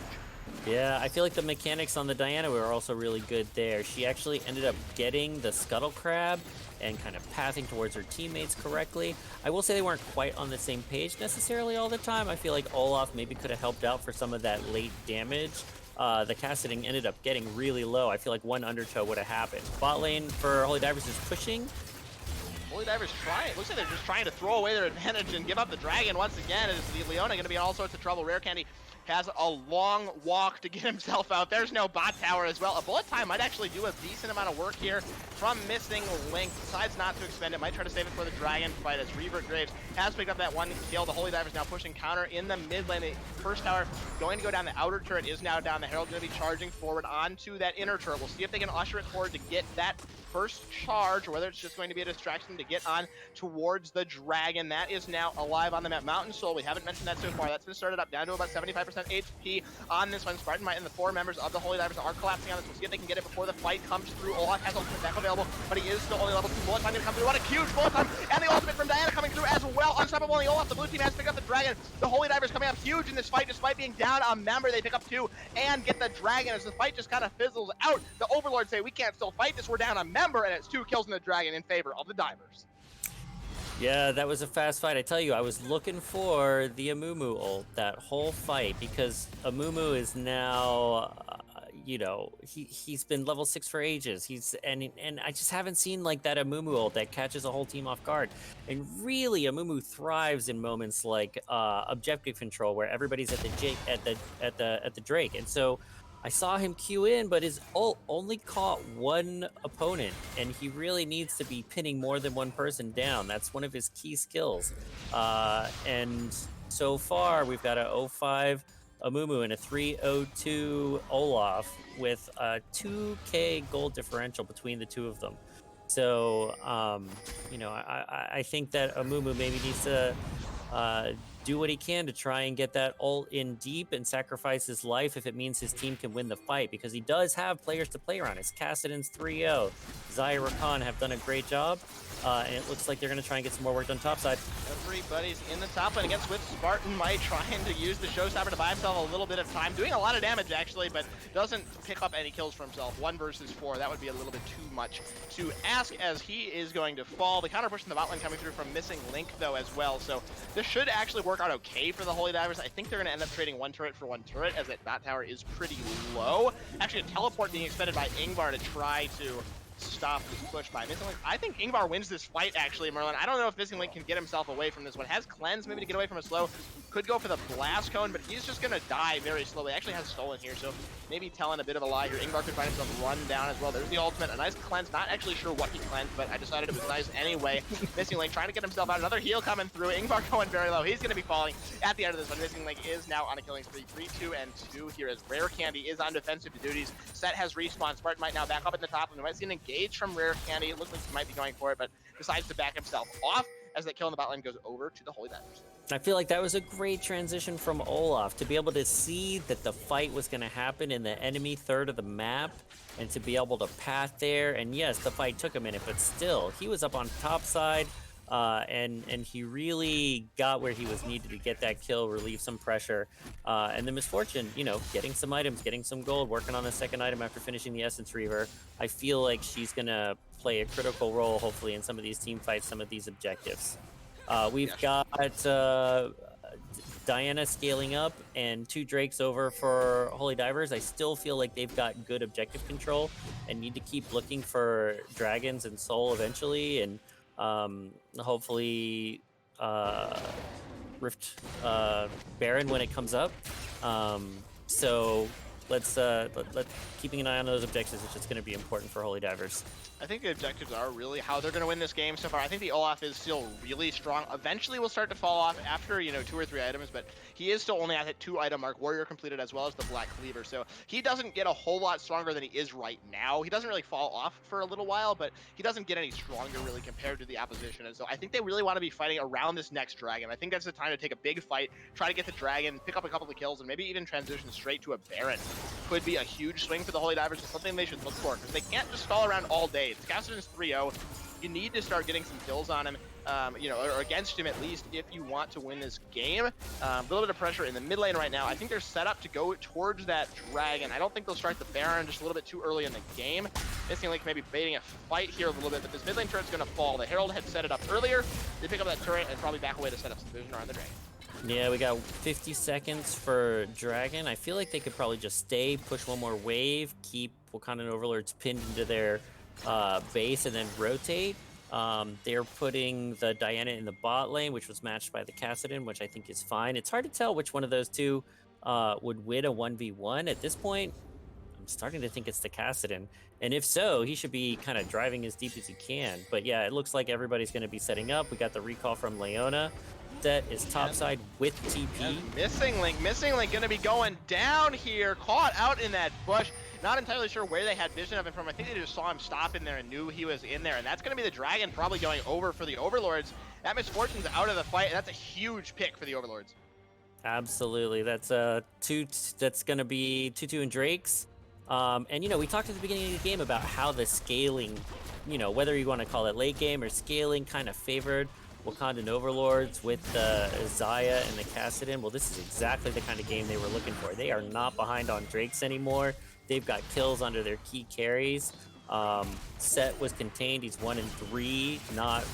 S2: Yeah, I feel like the mechanics on the Diana were also really good there. She actually ended up getting the Scuttle Crab and kind of pathing towards her teammates correctly. I will say they weren't quite on the same page necessarily all the time. I feel like Olaf maybe could have helped out for some of that late damage. The casting ended up getting really low. I feel like one undertow would have happened. Bot lane for Holy Divers is pushing.
S1: Holy Divers trying. It looks like they're just trying to throw away their advantage and give up the dragon once again. Is the Leona going to be in all sorts of trouble? Rare Candy has a long walk to get himself out. There's no bot tower as well. A bullet time might actually do a decent amount of work here from Missing Link. Decides not to expend it. Might try to save it for the dragon fight as Revert Graves has picked up that one kill. The Holy Divers now pushing counter in the mid lane. The first tower going to go down. The outer turret is now down. The Herald going to be charging forward onto that inner turret. We'll see if they can usher it forward to get that first charge, or whether it's just going to be a distraction to get on towards the dragon. That is now alive on the map. Mountain Soul, we haven't mentioned that so far. That's been started up down to about 75% HP on this one. Spartan Might and the 4 members of the Holy Divers are collapsing on this. We'll see if they can get it before the fight comes through. Olaf has ultimate deck available, but he is still only level 2. Bullet time going to come through. What a huge bullet time, and the ultimate from Diana coming through as well. Unstoppable on the Olaf. The blue team has picked up the dragon. The Holy Divers coming up huge in this fight, despite being down a member. They pick up 2 and get the dragon as the fight just kind of fizzles out. The Overlords say, we can't still fight this. We're down a member, and it's 2 kills in the dragon in favor of the Divers.
S2: Yeah, that was a fast fight. I tell you, I was looking for the Amumu ult that whole fight, because Amumu is now, you know, he's been level 6 for ages. And I just haven't seen like that Amumu ult that catches a whole team off guard. And really, Amumu thrives in moments like objective control, where everybody's at the Drake. And so I saw him queue in, but his ult only caught one opponent, and he really needs to be pinning more than one person down. That's one of his key skills. And so far, we've got a 0-5 Amumu and a 3-0-2 Olaf with a 2K gold differential between the two of them. So, I think that Amumu maybe needs to do what he can to try and get that ult in deep and sacrifice his life if it means his team can win the fight, because he does have players to play around. It's Kassadin's 3-0. Zaya Rakan have done a great job, and it looks like they're going to try and get some more work done topside.
S1: Everybody's in the top lane against with Spartan Might trying to use the showstopper to buy himself a little bit of time, doing a lot of damage actually, but doesn't pick up any kills for himself. 1 versus 4, that would be a little bit too much to ask as he is going to fall. The counter push in the bot lane coming through from Missing Link though as well, so this should actually work out okay for the Holy Divers. I think they're going to end up trading 1 turret for 1 turret as that bot tower is pretty low. Actually a teleport being expended by Ingvar to try to stop this push by Missing Link. I think Ingvar wins this fight actually, Merlin. I don't know if Missing Link can get himself away from this one. Has cleanse maybe to get away from a slow. Could go for the blast cone, but he's just gonna die very slowly. Actually has stolen here, so maybe telling a bit of a lie here. Ingvar could find himself run down as well. There's the ultimate, a nice cleanse. Not actually sure what he cleansed, but I decided it was nice anyway. Missing Link trying to get himself out. Another heal coming through. Ingvar going very low. He's gonna be falling at the end of this one. Missing Link is now on a killing spree. 3-2-2 here as Rare Candy is on defensive duties. Set has respawned. Spartan might now back up in the top, and we might see an engage from Rare Candy. It looks like he might be going for it, but decides to back himself off as that kill in the bot lane goes over to the Holy Divers.
S2: I feel like that was a great transition from Olaf to be able to see that the fight was going to happen in the enemy third of the map and to be able to path there. And yes, the fight took a minute, but still, he was up on top side and he really got where he was needed to get that kill, relieve some pressure. And the Misfortune, getting some items, getting some gold, working on the second item after finishing the Essence Reaver. I feel like she's going to play a critical role, hopefully, in some of these team fights, some of these objectives. We've got Diana scaling up and 2 Drakes over for Holy Divers. I still feel like they've got good objective control and need to keep looking for dragons and soul eventually, and hopefully Rift Baron when it comes up. So let's keeping an eye on those objectives, which is going to be important for Holy Divers.
S1: I think the objectives are really how they're going to win this game so far. I think the Olaf is still really strong. Eventually will start to fall off after, 2 or 3 items, but he is still only at that 2 item mark, Warrior completed as well as the Black Cleaver. So he doesn't get a whole lot stronger than he is right now. He doesn't really fall off for a little while, but he doesn't get any stronger really compared to the opposition. And so I think they really want to be fighting around this next dragon. I think that's the time to take a big fight, try to get the dragon, pick up a couple of kills, and maybe even transition straight to a Baron. Could be a huge swing for the Holy Divers. It's something they should look for because they can't just stall around all day. It's Kassadin's 3-0. You need to start getting some kills on him, or against him at least, if you want to win this game. A little bit of pressure in the mid lane right now. I think they're set up to go towards that dragon. I don't think they'll start the Baron just a little bit too early in the game. Missing Link maybe baiting a fight here a little bit, but this mid lane turret's going to fall. The Herald had set it up earlier. They pick up that turret and probably back away to set up some vision around the dragon.
S2: Yeah, we got 50 seconds for Dragon. I feel like they could probably just stay, push one more wave, keep Wakandan Overlords pinned into their base, and then rotate. They're putting the Diana in the bot lane, which was matched by the Kassadin, which I think is fine. It's hard to tell which one of those two would win a 1v1. At this point, I'm starting to think it's the Kassadin. And if so, he should be kind of driving as deep as he can. But yeah, it looks like everybody's going to be setting up. We got the recall from Leona. Set is topside with TP.
S1: And Missing Link gonna be going down here, caught out in that bush. Not entirely sure where they had vision of him from. I think they just saw him stop in there and knew he was in there. And that's gonna be the dragon probably going over for the Overlords. That Misfortune's out of the fight, and that's a huge pick for the Overlords.
S2: Absolutely, that's that's gonna be 2-2 and Drakes. And we talked at the beginning of the game about how the scaling, whether you want to call it late game or scaling, kind of favored Wakandan Overlords with the Zaya and the Kassadin. Well, this is exactly the kind of game they were looking for. They are not behind on Drakes anymore. They've got kills under their key carries. Set was contained. He's 1-3, not,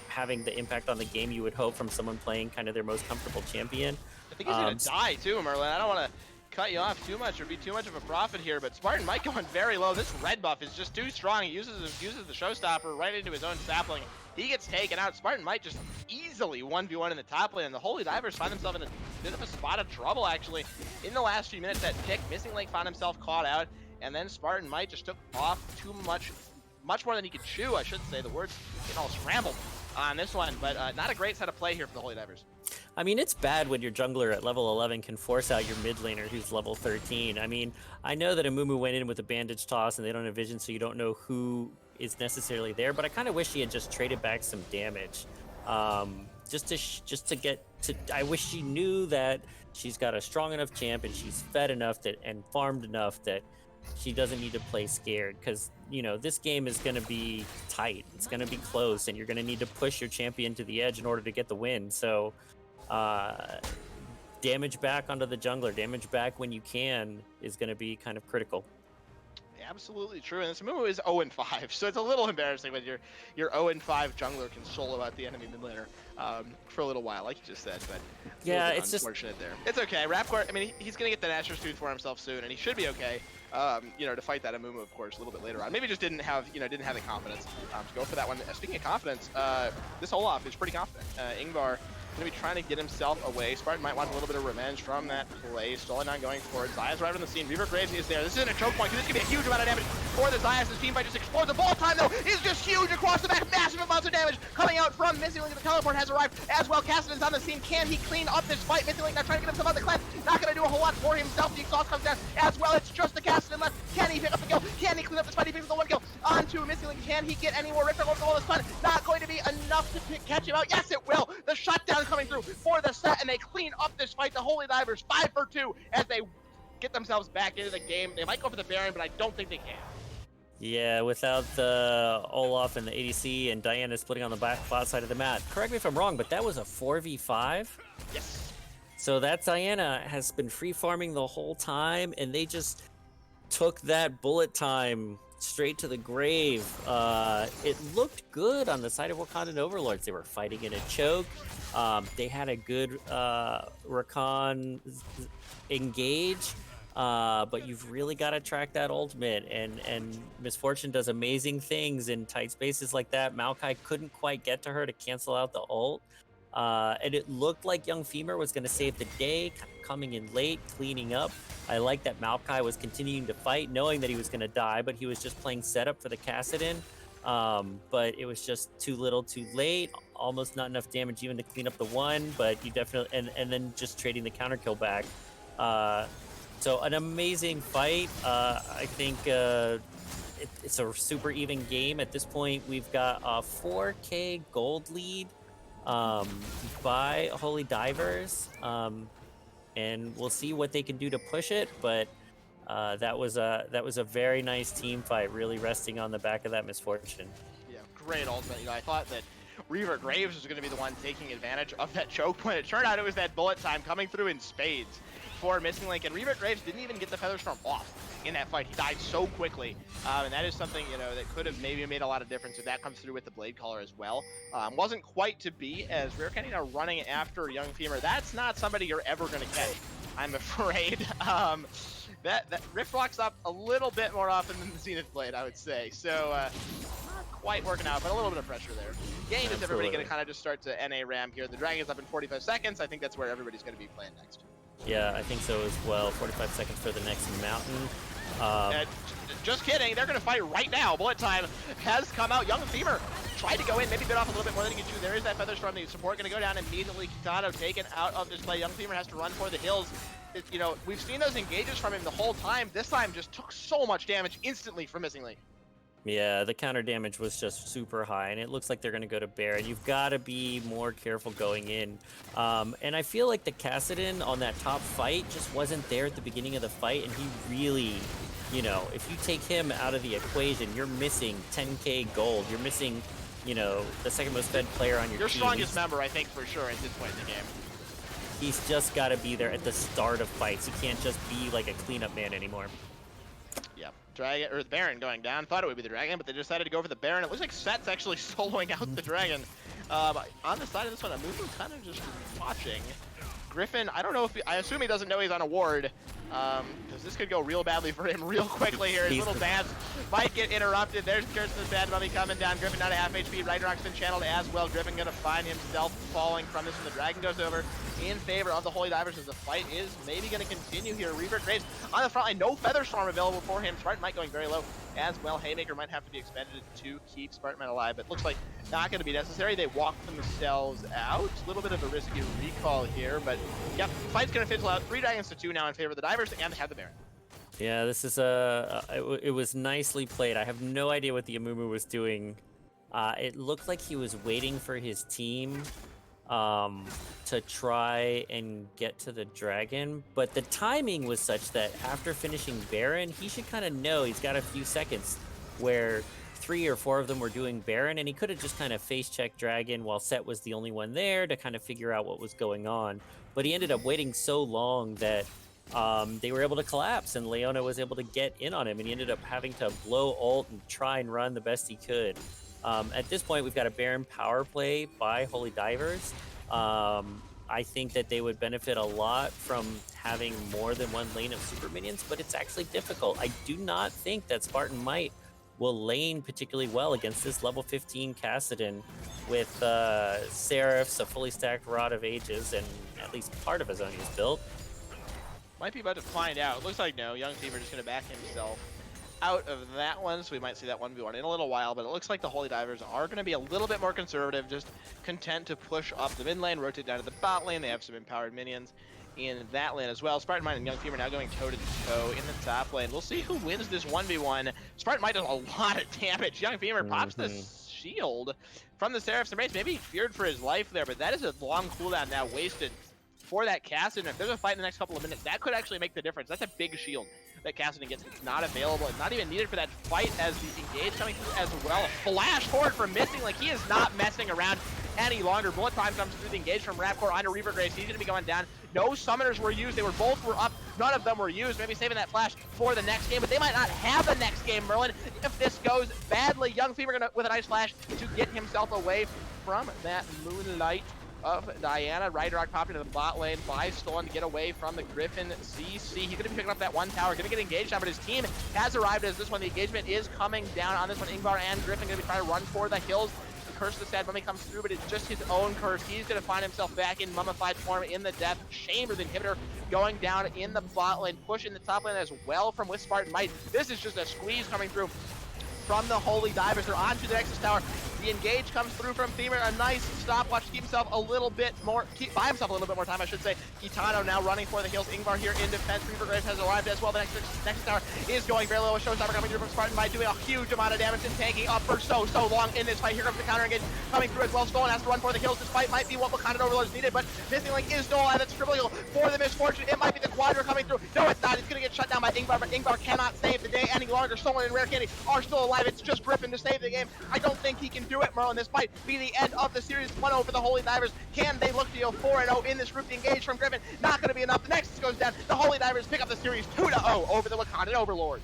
S2: having the impact on the game you would hope from someone playing kind of their most comfortable champion.
S1: I think he's gonna die too, Merlin. I don't want to cut you off too much or be too much of a profit here, but Spartan might go in very low. This red buff is just too strong. He uses the showstopper right into his own sapling. He gets taken out. Spartan might just easily 1v1 in the top lane, and the Holy Divers find themselves in a bit of a spot of trouble, actually. In the last few minutes, that pick, Missing Link found himself caught out, and then Spartan might just took off too much more than he could chew, I should say. The words getting all scrambled on this one, but not a great set of play here for the Holy Divers.
S2: I mean, it's bad when your jungler at level 11 can force out your mid laner who's level 13. I mean, I know that Amumu went in with a bandage toss and they don't have vision, so you don't know who is necessarily there, but I kind of wish he had just traded back some damage. Just to get to, I wish she knew that she's got a strong enough champ and she's fed enough that and farmed enough that she doesn't need to play scared, because you know this game is going to be tight, it's going to be close, and you're going to need to push your champion to the edge in order to get the win. So damage back onto the jungler, damage back when you can, is going to be kind of critical.
S1: Absolutely true, and this Amumu is 0-5, so it's a little embarrassing when your 0-5 jungler can solo out the enemy mid laner for a little while, like you just said. But
S2: yeah, it's
S1: unfortunate just there. It's okay. Rapcore, I mean, he's gonna get the Nashor's Tooth for himself soon, and he should be okay. You know, to fight that Amumu, of course, a little bit later on. Maybe just didn't have the confidence to go for that one. Speaking of confidence, this Olaf is pretty confident. Ingvar going to be trying to get himself away. Spartan might want a little bit of revenge from that play. Stolen going forward. Zaya's right on the scene. Reaver Graves is there. This isn't a choke point, because this could be a huge amount of damage for the Zayas. His team fight just explodes. The ball time, though, is just huge across the back. Massive amounts of damage coming out from Missing Link. The teleport has arrived as well. Cassidy's on the scene. Can he clean up this fight? Missing Link now trying to get himself on the clef. Not going to do a whole lot for himself. The exhaust comes down as well. It's just the Cassidy left. Can he pick up the kill? Can he clean up this fight? He picks up the one kill onto Missing Link. Can he get any more Richter over the wall of stun? Not going to be enough to catch him out. Yes, it will. The shutdown coming through for the set, and they clean up this fight. The Holy Divers 5 for 2 as they get themselves back into the game. They might go for the Baron, but I don't think they can.
S2: Yeah, without the Olaf and the ADC and Diana splitting on the back bot side of the map. Correct me if I'm wrong, but that was a 4v5?
S1: Yes.
S2: So that Diana has been free farming the whole time, and they just took that bullet time straight to the grave. It looked good on the side of Wakandan Overlords. They were fighting in a choke. They had a good Rakan engage, but you've really got to track that ultimate, and Misfortune does amazing things in tight spaces like that. Maokai couldn't quite get to her to cancel out the ult, and it looked like Young Femur was going to save the day, coming in late, cleaning up. I like that Maokai was continuing to fight, knowing that he was going to die, but he was just playing setup for the Kassadin. But it was just too little too late, almost not enough damage even to clean up the one, but you definitely, and then just trading the counter kill back. So an amazing fight. I think it's a super even game. At this point, we've got a 4K gold lead by Holy Divers, and we'll see what they can do to push it, but that was a very nice team fight, really resting on the back of that Misfortune.
S1: Yeah, great ultimate. You know, I thought that Reaver Graves was going to be the one taking advantage of that choke point. It turned out it was that bullet time coming through in spades for Missing Link, and Reaver Graves didn't even get the Featherstorm off in that fight. He died so quickly, and that is something, you know, that could have maybe made a lot of difference if that comes through with the Blade Caller as well. Wasn't quite to be, as Rare Candy now running after Young Femur. That's not somebody you're ever going to catch, I'm afraid. That Rift walks up a little bit more often than the Zenith Blade, I would say. So not quite working out, but a little bit of pressure there. Game is everybody going to kind of just start to NA ram here. The Dragon's up in 45 seconds. I think that's where everybody's going to be playing next.
S2: Yeah, I think so as well. 45 seconds for the next mountain.
S1: Just kidding. They're going to fight right now. Bullet time has come out. Young Femur tried to go in, maybe bit off a little bit more than he could chew. There is that Featherstorm. The support going to go down immediately. Kitano taken out of this play. Young Femur has to run for the hills. You know, we've seen those engages from him the whole time. This time just took so much damage instantly from Missing Link.
S2: Yeah, the counter damage was just super high, and it looks like they're going to go to Baron. You've got to be more careful going in. And I feel like the Kassadin on that top fight just wasn't there at the beginning of the fight, and he really, you know, if you take him out of the equation, you're missing 10k gold. You're missing, you know, the second most fed player on your team.
S1: Strongest member, I think, for sure, at this point in the game.
S2: He's just got to be there at the start of fights. He can't just be like a cleanup man anymore.
S1: Yeah, Dragon, or the Baron going down. Thought it would be the Dragon, but they decided to go for the Baron. It looks like Set's actually soloing out the Dragon. On the side of this one, Amumu kind of just watching. Griffin, I don't know if I assume he doesn't know he's on a ward. because this could go real badly for him real quickly here. His little dance might get interrupted. There's Kirsten's Bad Mummy coming down. Griffin down to half HP. Ragnarok's been channeled as well. Griffin gonna find himself falling from this, and the Dragon goes over in favor of the Holy Divers as the fight is maybe gonna continue here. Reaver Graves on the front line. No Feather Storm available for him. Spartan Mite going very low as well. Haymaker might have to be expended to keep Spartan Mite alive, but looks like not gonna be necessary. They walk themselves out. A little bit of a risky recall here, but yep, fight's gonna fizzle out. 3 Dragons to 2 now in favor of the Divers, and they have the Baron.
S2: Yeah, this is it was nicely played. I have no idea what the Amumu was doing. It looked like he was waiting for his team to try and get to the dragon, but the timing was such that after finishing Baron, he should kind of know he's got a few seconds where 3 or 4 of them were doing Baron, and he could have just kind of face-checked Dragon while Set was the only one there to kind of figure out what was going on. But he ended up waiting so long that they were able to collapse, and Leona was able to get in on him, and he ended up having to blow ult and try and run the best he could. At this point, we've got a Baron power play by Holy Divers. I think that they would benefit a lot from having more than one lane of super minions, but it's actually difficult. I do not think that Spartan Might will lane particularly well against this level 15 Kassadin with Seraphs, a fully stacked Rod of Ages, and at least part of his own he's built.
S1: Might be about to find out. It looks like no. Young Fever just going to back himself out of that one, so we might see that 1v1 in a little while, but it looks like the Holy Divers are going to be a little bit more conservative, just content to push up the mid lane, rotate down to the bot lane. They have some empowered minions in that lane as well. Spartan Might and Young Fever now going toe-to-toe in the top lane. We'll see who wins this 1v1. Spartan Might does a lot of damage. Young Fever pops the shield from the Seraphs and Wraiths. Maybe he feared for his life there, but that is a long cooldown now wasted for that Kassadin. If there's a fight in the next couple of minutes, that could actually make the difference. That's a big shield that Kassadin gets. It's not available. It's not even needed for that fight as the engage coming through as well. A flash forward from Missing. Like, he is not messing around any longer. Bullet time comes through the engage from Rapcore onto Reaver Graves. He's going to be going down. No summoners were used. They were both were up. None of them were used. Maybe saving that flash for the next game, but they might not have the next game, Merlin. If this goes badly, Young Fever gonna with a nice flash to get himself away from that Moonlight of Diana. Ragnarok popped into the bot lane by Stolen to get away from the Griffin CC. He's going to be picking up that one tower, going to get engaged now, but his team has arrived as this one. The engagement is coming down on this one. Ingvar and Griffin going to be trying to run for the hills. The curse of the Sad Mummy comes through, but it's just his own curse. He's going to find himself back in mummified form in the death chamber. The inhibitor going down in the bot lane, pushing the top lane as well from with Spartan Might. This is just a squeeze coming through from the Holy Divers. They're on to the Nexus Tower. The engage comes through from Femur. A nice stopwatch to keep himself a little bit more, buy himself a little bit more time, I should say. Kitano now running for the heals. Ingvar here in defense. Reaver Graves has arrived as well. The Nexus Tower is going very low. A Showstopper coming through from Spartan Might, doing a huge amount of damage and tanking up for so long in this fight. Here comes the counter engage coming through as well. Stolen has to run for the kills. This fight might be what Wakandan Overlords needed, but Missing Link is still alive. That's triple for the misfortune. It might be the Quadra coming through. No, it's not. It's going to get shut down by Ingvar, but Ingvar cannot save the day any longer. Stolen and Rare Candy are still alive. It's just Griffin to save the game. I don't think he can do it, Merlin. This fight be the end of the series. 1-0 for the Holy Divers. Can they look to go 4-0 in this group? The engage from Griffin not going to be enough. The Nexus goes down. The Holy Divers pick up the series 2-0 over the Wakandan Overlords.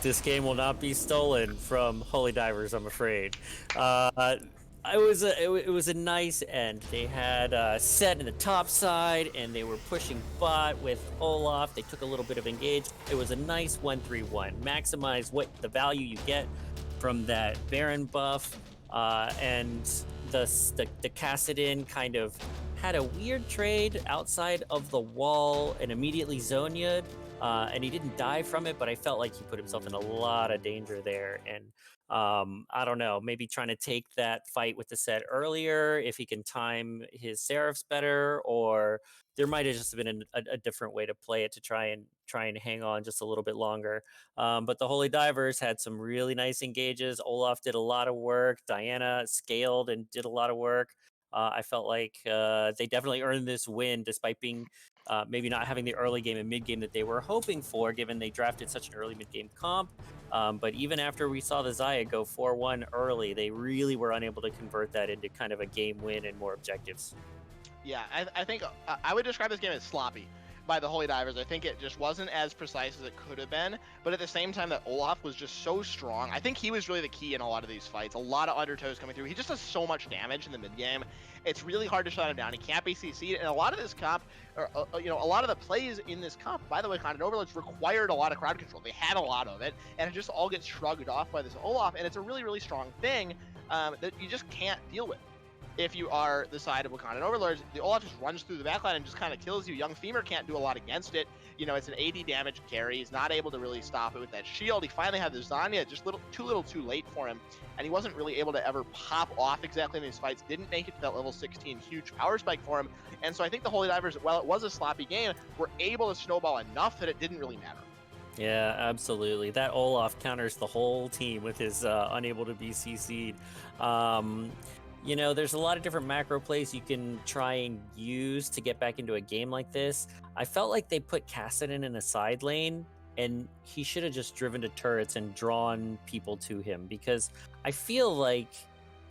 S2: This game will not be stolen from Holy Divers, I'm afraid. It was a nice end. They had Set in the top side, and they were pushing bot with Olaf. They took a little bit of engage. It was a nice 1-3-1. Maximize what the value you get from that Baron buff, and the Kassadin kind of had a weird trade outside of the wall and immediately Zonia'd, and he didn't die from it, but I felt like he put himself in a lot of danger there. And I don't know, maybe trying to take that fight with the Set earlier, if he can time his Seraphs better, or there might have just been a different way to play it to try and hang on just a little bit longer. But the Holy Divers had some really nice engages. Olaf did a lot of work. Diana scaled and did a lot of work. I felt like they definitely earned this win, despite being maybe not having the early game and mid game that they were hoping for, given they drafted such an early mid game comp. But even after we saw the Xayah go 4-1 early, they really were unable to convert that into kind of a game win and more objectives.
S1: Yeah, I think I would describe this game as sloppy. by the Holy Divers. I think it just wasn't as precise as it could have been, but at the same time that Olaf was just so strong. I think he was really the key in a lot of these fights. A lot of undertows coming through. He just does so much damage in the mid game. It's really hard to shut him down. He can't be CC'd, and a lot of this comp, or a lot of the plays in this comp, by the way, Wakandan Overlords required a lot of crowd control. They had a lot of it, and it just all gets shrugged off by this Olaf, and it's a really, really strong thing that you just can't deal with. If you are the side of Wakandan Overlords, the Olaf just runs through the backline and just kind of kills you. Young Femur can't do a lot against it. It's an 80 damage carry. He's not able to really stop it with that shield. He finally had the Zanya, just too late for him, and he wasn't really able to ever pop off exactly in these fights. Didn't make it to that level 16 huge power spike for him. And so I think the Holy Divers, while it was a sloppy game, were able to snowball enough that it didn't really matter.
S2: Yeah, absolutely. That Olaf counters the whole team with his unable to be CC'd. There's a lot of different macro plays you can try and use to get back into a game like this. I felt like they put Kassadin in a side lane, and he should have just driven to turrets and drawn people to him, because I feel like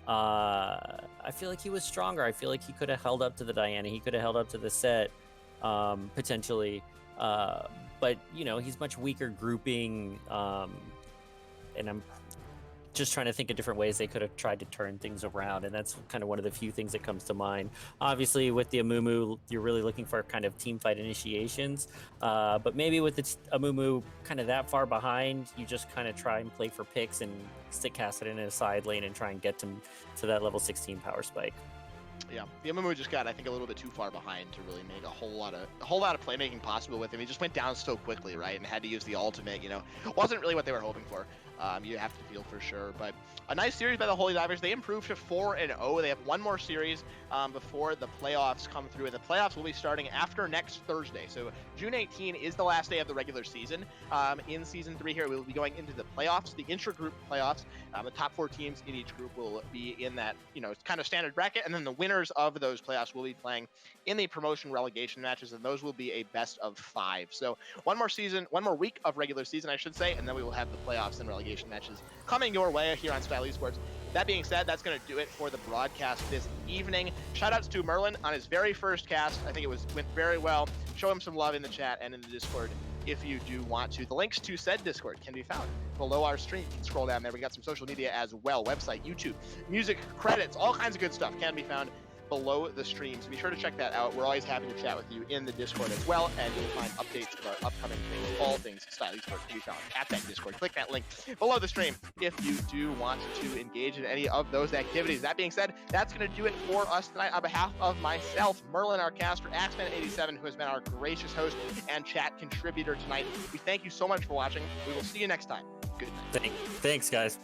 S2: he was stronger. I feel like he could have held up to the Diana. He could have held up to the set, potentially. But he's much weaker grouping, and I'm just trying to think of different ways they could have tried to turn things around, and that's kind of one of the few things that comes to mind. Obviously, with the Amumu, you're really looking for kind of team fight initiations, but maybe with the Amumu kind of that far behind, you just kind of try and play for picks and stick Kassadin in a side lane and try and get to that level 16 power spike.
S1: Yeah, the Amumu just got, I think, a little bit too far behind to really make a whole lot of playmaking possible with him. He just went down so quickly, right, and had to use the ultimate. Wasn't really what they were hoping for. You have to feel for sure, but a nice series by the Holy Divers. They improved to 4-0. They have one more series before the playoffs come through, and the playoffs will be starting after next Thursday. So June 18 is the last day of the regular season. In season 3 here, we will be going into the playoffs, the intra-group playoffs. The top 4 teams in each group will be in that, kind of standard bracket, and then the winners of those playoffs will be playing in the promotion relegation matches, and those will be a best of 5. So one more week of regular season, I should say, and then we will have the playoffs and relegation matches coming your way here on Style Esports. That being said, that's going to do it for the broadcast this evening. Shoutouts to Merlin on his very first cast. I think it went very well. Show him some love in the chat and in the Discord if you do want to. The links to said Discord can be found below our stream. You can scroll down there. We got some social media as well. Website, YouTube, music, credits, all kinds of good stuff can be found below the stream. So be sure to check that out. We're always happy to chat with you in the Discord as well, and you'll find updates of our upcoming things, all things Style Esports can be found at that Discord. Click that link below the stream if you do want to engage in any of those activities. That being said, that's going to do it for us tonight. On behalf of myself, Merlin, our caster, Axman87, who has been our gracious host and chat contributor tonight, we thank you so much for watching. We will see you next time. Good night.
S2: Thanks, guys.